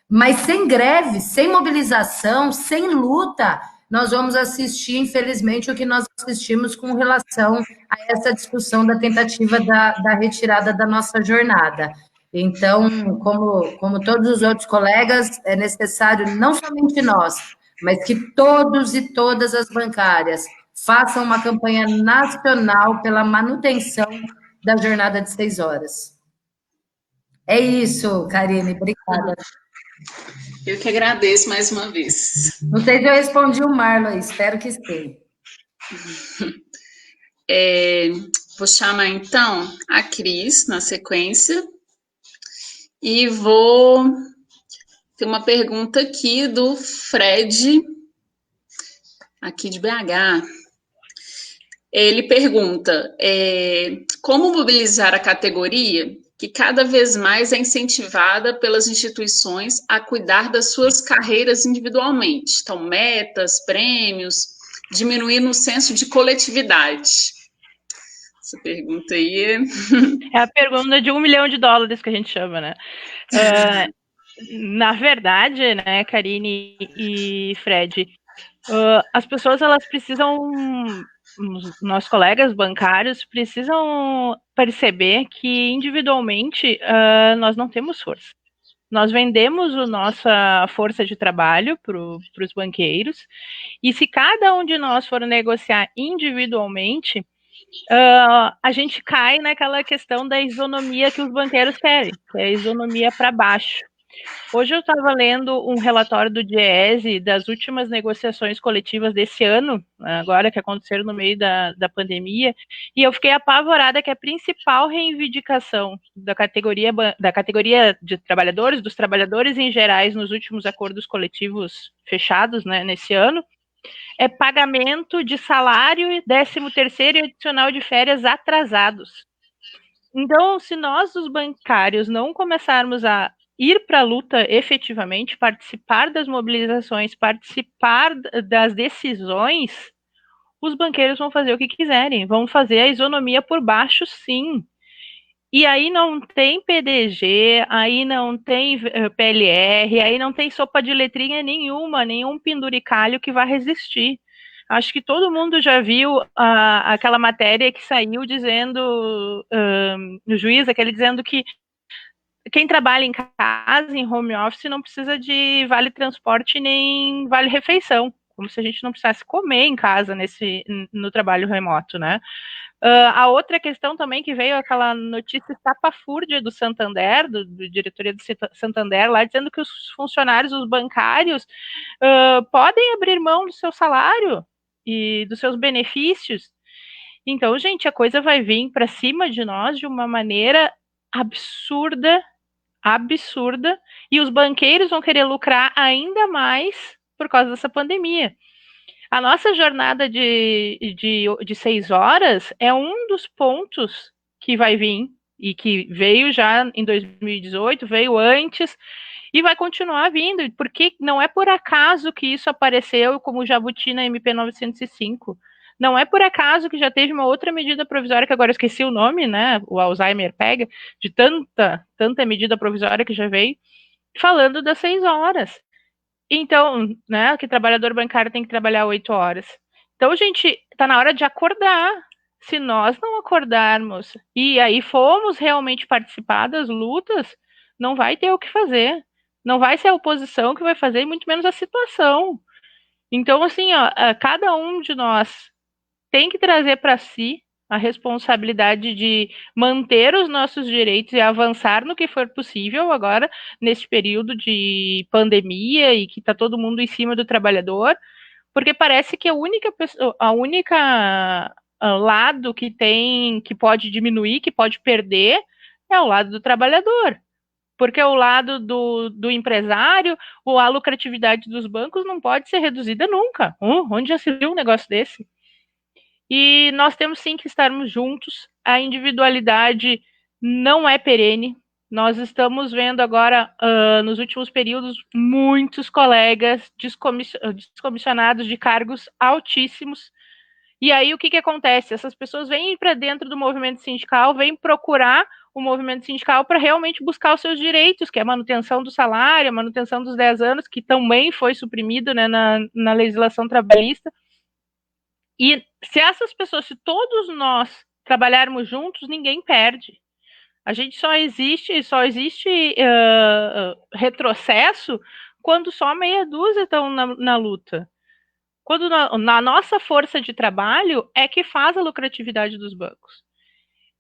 Mas sem greve, sem mobilização, sem luta, nós vamos assistir, infelizmente, o que nós assistimos com relação a essa discussão da tentativa da retirada da nossa jornada. Então, como todos os outros colegas, é necessário não somente nós, mas que todos e todas as bancárias façam uma campanha nacional pela manutenção da jornada de 6 horas. É isso, Karine, obrigada. Eu que agradeço mais uma vez. Não sei se eu respondi o Marlon, espero que sim. Vou chamar, então, a Cris na sequência e vou ter uma pergunta aqui do Fred, aqui de BH. Ele pergunta, como mobilizar a categoria que cada vez mais é incentivada pelas instituições a cuidar das suas carreiras individualmente. Então, metas, prêmios, diminuir no senso de coletividade. Essa pergunta aí é a pergunta de $1 milhão que a gente chama, né? Na verdade, né, Karine e Fred, as pessoas, elas precisam... Nossos colegas bancários precisam perceber que individualmente nós não temos força. Nós vendemos a nossa força de trabalho para os banqueiros, e se cada um de nós for negociar individualmente, a gente cai naquela questão da isonomia que os banqueiros querem, que é a isonomia para baixo. Hoje eu estava lendo um relatório do DIEESE das últimas negociações coletivas desse ano, agora que aconteceram no meio da pandemia, e eu fiquei apavorada que a principal reivindicação da categoria de trabalhadores, dos trabalhadores em gerais, nos últimos acordos coletivos fechados, né, nesse ano, é pagamento de salário e 13º e adicional de férias atrasados. Então, se nós, os bancários, não começarmos a ir para a luta efetivamente, participar das mobilizações, participar das decisões, os banqueiros vão fazer o que quiserem, vão fazer a isonomia por baixo, sim. E aí não tem PDG, aí não tem PLR, aí não tem sopa de letrinha nenhuma, nenhum penduricalho que vá resistir. Acho que todo mundo já viu aquela matéria que saiu dizendo, no juiz, aquele dizendo que quem trabalha em casa, em home office, não precisa de vale transporte nem vale refeição, como se a gente não precisasse comer em casa no trabalho remoto, né? A outra questão também que veio, aquela notícia estapafúrdia do Santander, do diretoria do Santander, lá dizendo que os funcionários, os bancários, podem abrir mão do seu salário e dos seus benefícios. Então, gente, a coisa vai vir para cima de nós de uma maneira absurda, e os banqueiros vão querer lucrar ainda mais por causa dessa pandemia. A nossa jornada de 6 horas é um dos pontos que vai vir, e que veio já em 2018, veio antes, e vai continuar vindo, porque não é por acaso que isso apareceu como jabuti na MP 905. Não é por acaso que já teve uma outra medida provisória, que agora eu esqueci o nome, né? O Alzheimer pega, de tanta medida provisória que já veio, falando das 6 horas. Então, né, que trabalhador bancário tem que trabalhar 8 horas. Então, gente, tá na hora de acordar. Se nós não acordarmos e aí formos realmente participar das lutas, não vai ter o que fazer. Não vai ser a oposição que vai fazer, e muito menos a situação. Então, assim, ó, cada um de nós tem que trazer para si a responsabilidade de manter os nossos direitos e avançar no que for possível agora, nesse período de pandemia e que está todo mundo em cima do trabalhador, porque parece que a única lado que tem, que pode diminuir, que pode perder, é o lado do trabalhador. Porque o lado do empresário, ou a lucratividade dos bancos não pode ser reduzida nunca. Onde já se viu um negócio desse? E nós temos sim que estarmos juntos. A individualidade não é perene. Nós estamos vendo agora, nos últimos períodos, muitos colegas descomissionados de cargos altíssimos. E aí o que acontece? Essas pessoas vêm para dentro do movimento sindical, vêm procurar o movimento sindical para realmente buscar os seus direitos, que é a manutenção do salário, a manutenção dos 10 anos, que também foi suprimido, né, na legislação trabalhista. E se essas pessoas, se todos nós trabalharmos juntos, ninguém perde. A gente só existe retrocesso quando só meia dúzia estão na luta. Quando na nossa força de trabalho é que faz a lucratividade dos bancos.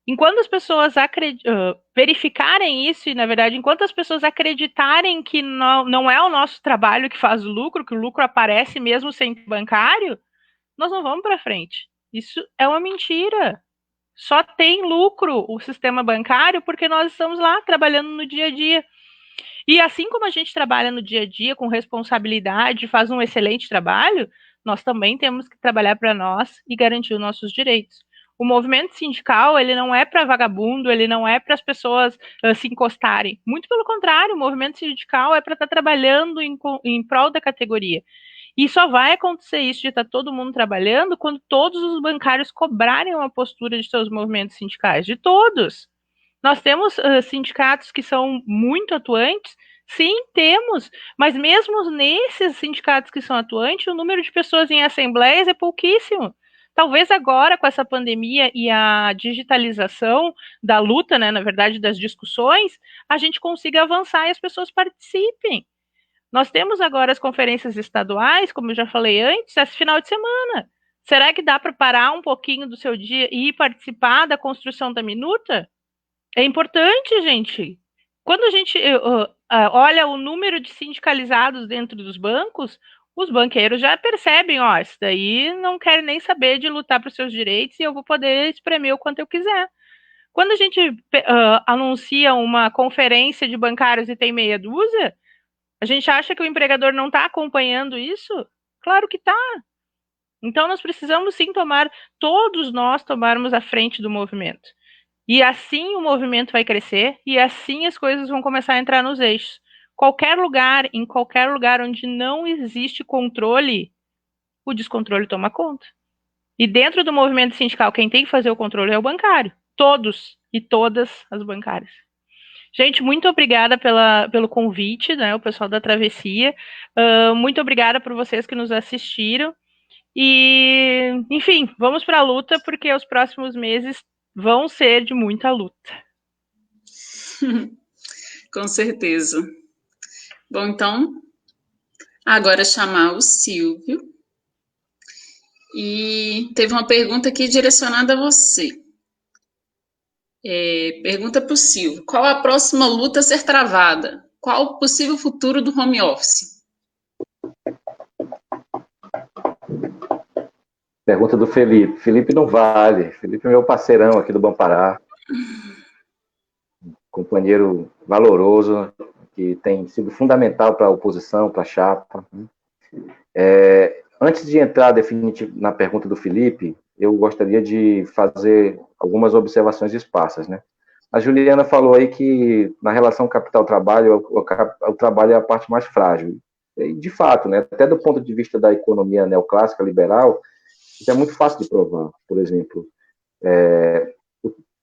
Enquanto as pessoas verificarem isso, e na verdade, enquanto as pessoas acreditarem que não é o nosso trabalho que faz o lucro, que o lucro aparece mesmo sem bancário, nós não vamos para frente. Isso é uma mentira. Só tem lucro o sistema bancário porque nós estamos lá trabalhando no dia a dia. E assim como a gente trabalha no dia a dia com responsabilidade, faz um excelente trabalho, nós também temos que trabalhar para nós e garantir os nossos direitos. O movimento sindical, ele não é para vagabundo, ele não é para as pessoas se encostarem. Muito pelo contrário, o movimento sindical é para estar trabalhando em prol da categoria. E só vai acontecer isso de estar todo mundo trabalhando quando todos os bancários cobrarem uma postura de seus movimentos sindicais, de todos. Nós temos sindicatos que são muito atuantes, sim, temos, mas mesmo nesses sindicatos que são atuantes, o número de pessoas em assembleias é pouquíssimo. Talvez agora, com essa pandemia e a digitalização da luta, né, na verdade, das discussões, a gente consiga avançar e as pessoas participem. Nós temos agora as conferências estaduais, como eu já falei antes, esse final de semana. Será que dá para parar um pouquinho do seu dia e participar da construção da minuta? É importante, gente. Quando a gente olha o número de sindicalizados dentro dos bancos, os banqueiros já percebem, ó, isso daí não quer nem saber de lutar para os seus direitos e eu vou poder espremer o quanto eu quiser. Quando a gente anuncia uma conferência de bancários e tem meia dúzia, a gente acha que o empregador não está acompanhando isso? Claro que está. Então, nós precisamos sim todos nós tomarmos a frente do movimento. E assim o movimento vai crescer e assim as coisas vão começar a entrar nos eixos. Em qualquer lugar onde não existe controle, o descontrole toma conta. E dentro do movimento sindical, quem tem que fazer o controle é o bancário. Todos e todas as bancárias. Gente, muito obrigada pelo convite, né, o pessoal da Travessia. Muito obrigada por vocês que nos assistiram. E, enfim, vamos para a luta, porque os próximos meses vão ser de muita luta. Com certeza. Bom, então, agora chamar o Silvio. E teve uma pergunta aqui direcionada a você. Pergunta para o Silvio: qual a próxima luta a ser travada? Qual o possível futuro do home office? Pergunta do Felipe. Felipe não vale. Felipe é meu parceirão aqui do Bampará. Companheiro valoroso, que tem sido fundamental para a oposição, para a chapa. Antes de entrar na pergunta do Felipe, eu gostaria de fazer algumas observações esparsas, né? A Juliana falou aí que na relação capital-trabalho, o trabalho é a parte mais frágil. E, de fato, né, até do ponto de vista da economia neoclássica liberal, isso é muito fácil de provar. Por exemplo,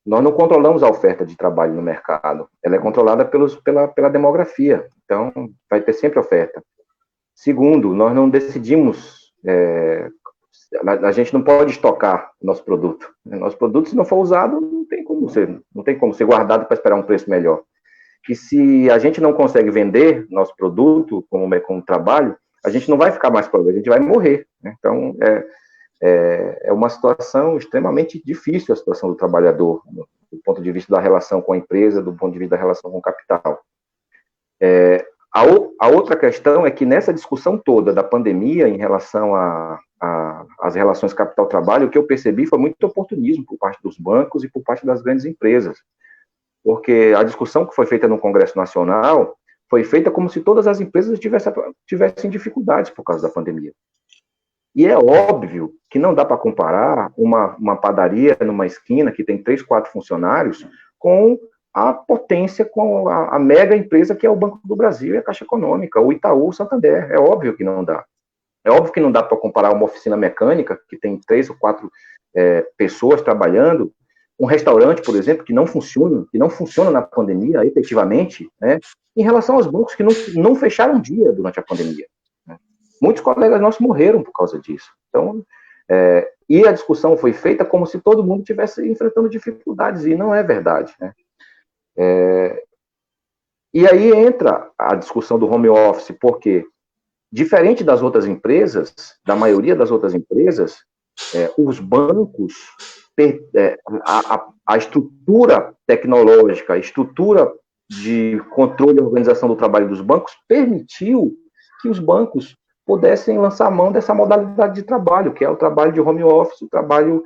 nós não controlamos a oferta de trabalho no mercado. Ela é controlada pela demografia. Então, vai ter sempre oferta. Segundo, nós não decidimos... a gente não pode estocar nosso produto. Nosso produto, se não for usado, não tem como ser guardado para esperar um preço melhor. E se a gente não consegue vender nosso produto como trabalho, a gente não vai ficar mais pobre, a gente vai morrer. Né? Então, é uma situação extremamente difícil, a situação do trabalhador, do ponto de vista da relação com a empresa, do ponto de vista da relação com o capital. A outra questão é que nessa discussão toda da pandemia em relação às relações capital-trabalho, o que eu percebi foi muito oportunismo por parte dos bancos e por parte das grandes empresas. Porque a discussão que foi feita no Congresso Nacional foi feita como se todas as empresas tivessem dificuldades por causa da pandemia. E é óbvio que não dá para comparar uma padaria numa esquina que tem 3, 4 funcionários com a potência, com a mega empresa que é o Banco do Brasil e a Caixa Econômica, o Itaú, o Santander. É óbvio que não dá. É óbvio que não dá para comparar uma oficina mecânica, que tem 3 ou 4 pessoas trabalhando, um restaurante, por exemplo, que não funciona na pandemia, efetivamente, né, em relação aos bancos que não fecharam um dia durante a pandemia. Né. Muitos colegas nossos morreram por causa disso. Então, e a discussão foi feita como se todo mundo estivesse enfrentando dificuldades, e não é verdade. Né. E aí entra a discussão do home office, porque, diferente das outras empresas, da maioria das outras empresas, os bancos, a estrutura tecnológica, a estrutura de controle e organização do trabalho dos bancos permitiu que os bancos pudessem lançar mão dessa modalidade de trabalho, que é o trabalho de home office, o trabalho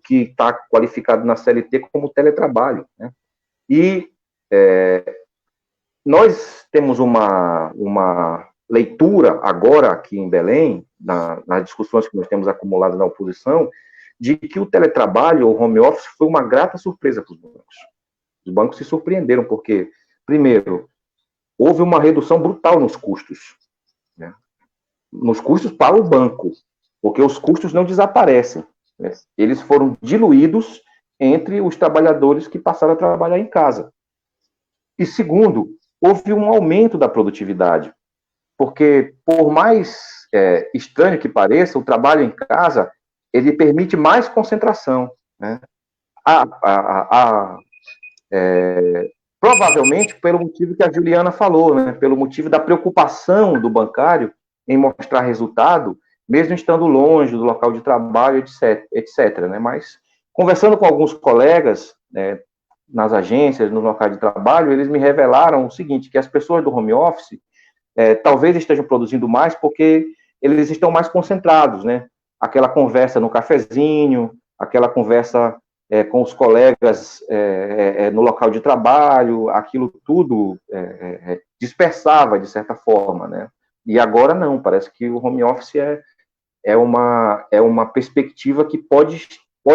que está qualificado na CLT como teletrabalho. Né? E nós temos uma leitura agora aqui em Belém, nas discussões que nós temos acumulado na oposição, de que o teletrabalho ou home office foi uma grata surpresa para os bancos. Os bancos se surpreenderam, porque, primeiro, houve uma redução brutal nos custos. Né? Nos custos para o banco, porque os custos não desaparecem. Né? Eles foram diluídos entre os trabalhadores que passaram a trabalhar em casa. E, segundo, houve um aumento da produtividade, porque, por mais estranho que pareça, o trabalho em casa, ele permite mais concentração. Né? Provavelmente pelo motivo que a Juliana falou, né? Pelo motivo da preocupação do bancário em mostrar resultado, mesmo estando longe do local de trabalho, etc. Né? Mas, conversando com alguns colegas, nas agências, no local de trabalho, eles me revelaram o seguinte, que as pessoas do home office talvez estejam produzindo mais porque eles estão mais concentrados, né? Aquela conversa no cafezinho, aquela conversa com os colegas no local de trabalho, aquilo tudo dispersava, de certa forma, né? E agora não, parece que o home office é uma perspectiva que pode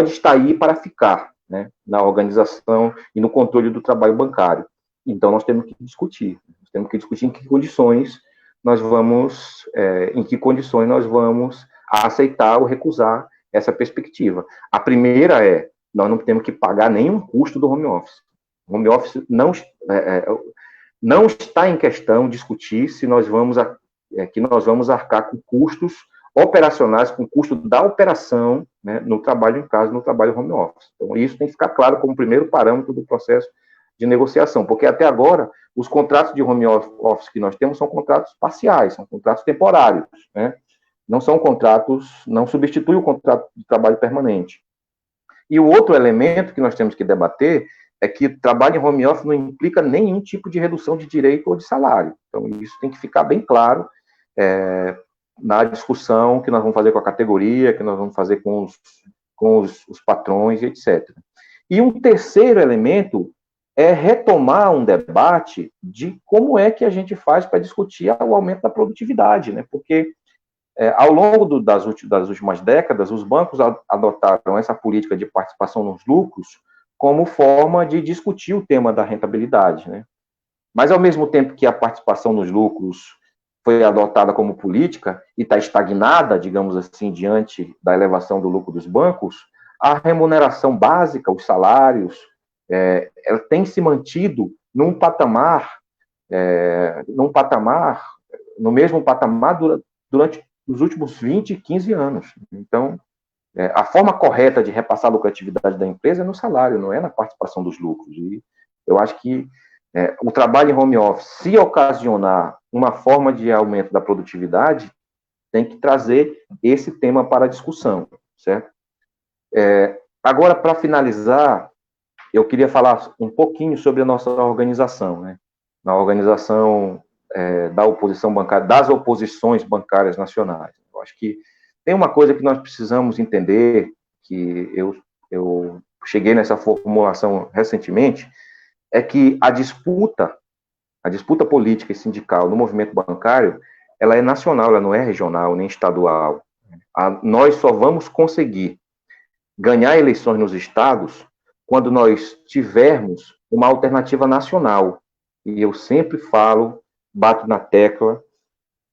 estar aí para ficar, né? Na organização e no controle do trabalho bancário. Então, nós temos que discutir em que condições nós vamos aceitar ou recusar essa perspectiva. A primeira nós não temos que pagar nenhum custo do home office. O home office não está em questão discutir se nós vamos arcar com custos operacionais, com o custo da operação, né, no trabalho em casa, no trabalho home office. Então, isso tem que ficar claro como primeiro parâmetro do processo de negociação, porque até agora, os contratos de home office que nós temos são contratos parciais, são contratos temporários, né? Não substitui o contrato de trabalho permanente. E o outro elemento que nós temos que debater é que trabalho em home office não implica nenhum tipo de redução de direito ou de salário. Então, isso tem que ficar bem claro, na discussão que nós vamos fazer com a categoria, que nós vamos fazer com os patrões, etc. E um terceiro elemento é retomar um debate de como é que a gente faz para discutir o aumento da produtividade, né? Porque ao longo das últimas décadas, os bancos adotaram essa política de participação nos lucros como forma de discutir o tema da rentabilidade, né? Mas, ao mesmo tempo que a participação nos lucros foi adotada como política e está estagnada, digamos assim, diante da elevação do lucro dos bancos, a remuneração básica, os salários, ela tem se mantido no mesmo patamar durante os últimos 20, 15 anos. Então, a forma correta de repassar a lucratividade da empresa é no salário, não é na participação dos lucros. E eu acho que o trabalho em home office, se ocasionar uma forma de aumento da produtividade, tem que trazer esse tema para a discussão, certo? Agora, para finalizar, eu queria falar um pouquinho sobre a nossa organização, né? Na organização da oposição bancária, das oposições bancárias nacionais. Eu acho que tem uma coisa que nós precisamos entender, que eu cheguei nessa formulação recentemente, é que a disputa política e sindical no movimento bancário, ela é nacional, ela não é regional nem estadual. Nós só vamos conseguir ganhar eleições nos estados quando nós tivermos uma alternativa nacional. E eu sempre bato na tecla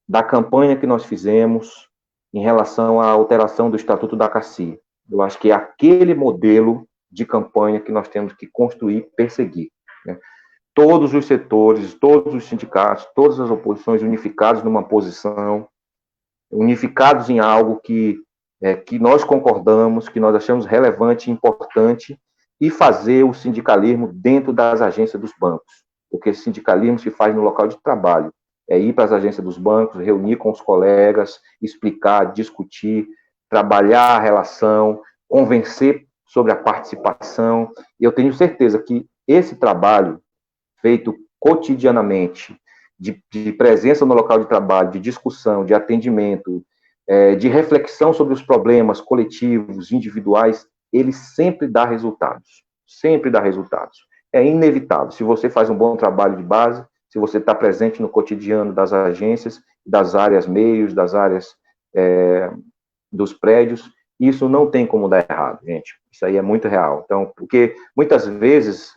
da campanha que nós fizemos em relação à alteração do Estatuto da CACI. Eu acho que é aquele modelo de campanha que nós temos que construir e perseguir, né? Todos os setores, todos os sindicatos, todas as oposições unificados numa posição, unificados em algo que nós concordamos, que nós achamos relevante e importante, e fazer o sindicalismo dentro das agências dos bancos, porque esse sindicalismo se faz no local de trabalho, é ir para as agências dos bancos, reunir com os colegas, explicar, discutir, trabalhar a relação, convencer sobre a participação, e eu tenho certeza que esse trabalho feito cotidianamente, de presença no local de trabalho, de discussão, de atendimento, de reflexão sobre os problemas coletivos, individuais, ele sempre dá resultados. Sempre dá resultados. É inevitável. Se você faz um bom trabalho de base, se você está presente no cotidiano das agências, das áreas meios, das áreas dos prédios, isso não tem como dar errado, gente. Isso aí é muito real. Então, porque muitas vezes,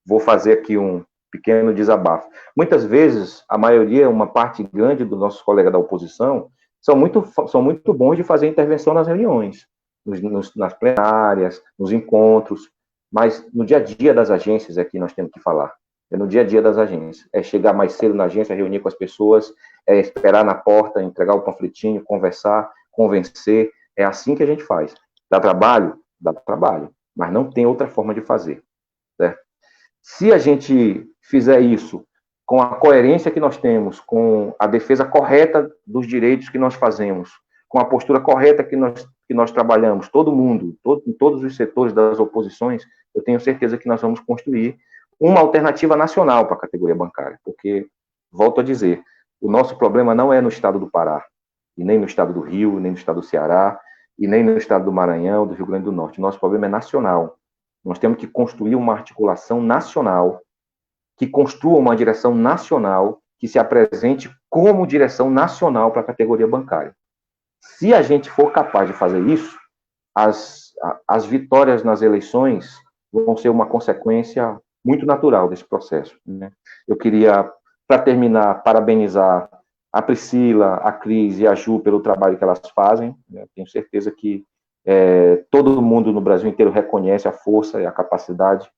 vou fazer aqui um pequeno desabafo, muitas vezes, a maioria, uma parte grande dos nossos colegas da oposição, são muito bons de fazer intervenção nas reuniões, nas plenárias, nos encontros, mas no dia a dia das agências é que nós temos que falar. É no dia a dia das agências. É chegar mais cedo na agência, reunir com as pessoas, é esperar na porta, entregar o panfletinho, conversar, convencer. É assim que a gente faz. Dá trabalho? Dá trabalho. Mas não tem outra forma de fazer, certo? Se a gente fizer isso com a coerência que nós temos, com a defesa correta dos direitos que nós fazemos, com a postura correta que nós trabalhamos, todo mundo, em todos os setores das oposições, eu tenho certeza que nós vamos construir uma alternativa nacional para a categoria bancária, porque, volto a dizer, o nosso problema não é no estado do Pará, e nem no estado do Rio, nem no estado do Ceará, e nem no estado do Maranhão, do Rio Grande do Norte. O nosso problema é nacional. Nós temos que construir uma articulação nacional, que construa uma direção nacional, que se apresente como direção nacional para a categoria bancária. Se a gente for capaz de fazer isso, as vitórias nas eleições vão ser uma consequência muito natural desse processo, né? Eu queria, para terminar, parabenizar a Priscila, a Cris e a Ju pelo trabalho que elas fazem, né? Tenho certeza que todo mundo no Brasil inteiro reconhece a força e a capacidade,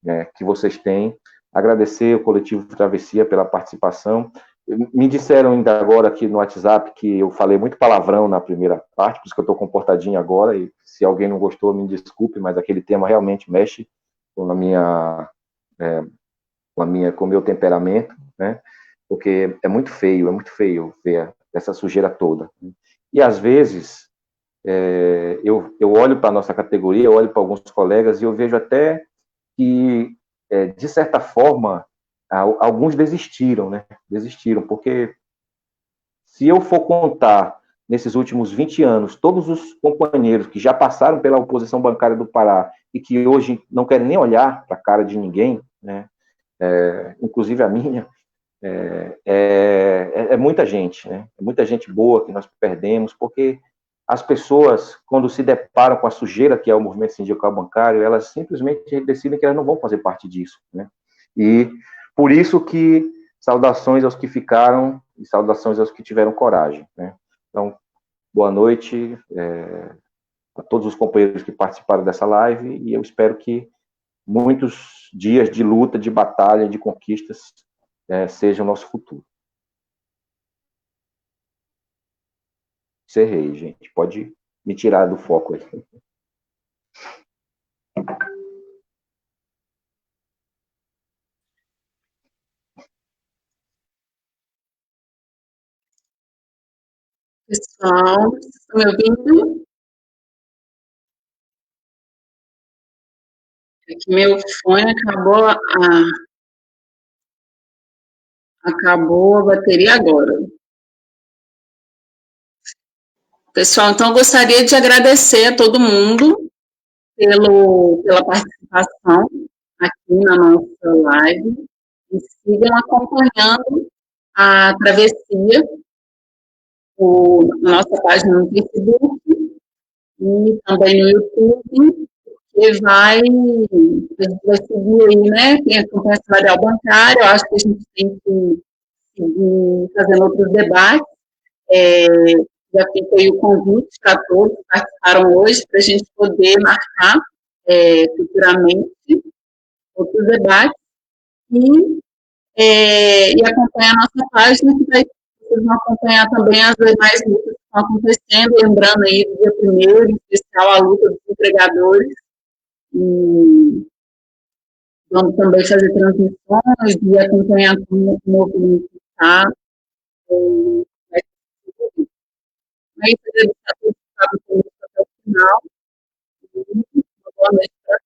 né, que vocês têm. Agradecer o Coletivo Travessia pela participação. Me disseram ainda agora aqui no WhatsApp que eu falei muito palavrão na primeira parte, por isso que eu estou comportadinho agora, e se alguém não gostou, me desculpe, mas aquele tema realmente mexe com o meu temperamento, né? Porque é muito feio ver essa sujeira toda. E às vezes eu olho para a nossa categoria, eu olho para alguns colegas e eu vejo até que, de certa forma, alguns desistiram, né? Desistiram, porque se eu for contar, nesses últimos 20 anos, todos os companheiros que já passaram pela oposição bancária do Pará e que hoje não querem nem olhar para a cara de ninguém, né, inclusive a minha, é muita gente, né? É muita gente boa que nós perdemos, porque as pessoas, quando se deparam com a sujeira que é o movimento sindical bancário, elas simplesmente decidem que elas não vão fazer parte disso, né? E por isso que saudações aos que ficaram e saudações aos que tiveram coragem, né? Então, boa noite a todos os companheiros que participaram dessa live e eu espero que muitos dias de luta, de batalha, de conquistas seja o nosso futuro. Encerrei, gente. Pode me tirar do foco aí. Pessoal, vocês estão me ouvindo? É que meu fone acabou a bateria agora. Pessoal, então eu gostaria de agradecer a todo mundo pela participação aqui na nossa live e sigam acompanhando a travessia, na nossa página no Facebook e também no YouTube, que a gente vai seguir aí, né? Tem a campanha salarial bancária, eu acho que a gente tem que seguir fazendo outros debates. Já fica aí o convite para todos que participaram hoje, para a gente poder marcar futuramente outros debates e acompanhar a nossa página, que vocês vão acompanhar também as demais lutas que estão acontecendo, lembrando aí do dia 1º, em especial a luta dos empregadores, e vamos também fazer transmissões e acompanhar como o movimento está. Mas agradecer a todos que estavam conosco até o final. Uma boa noite para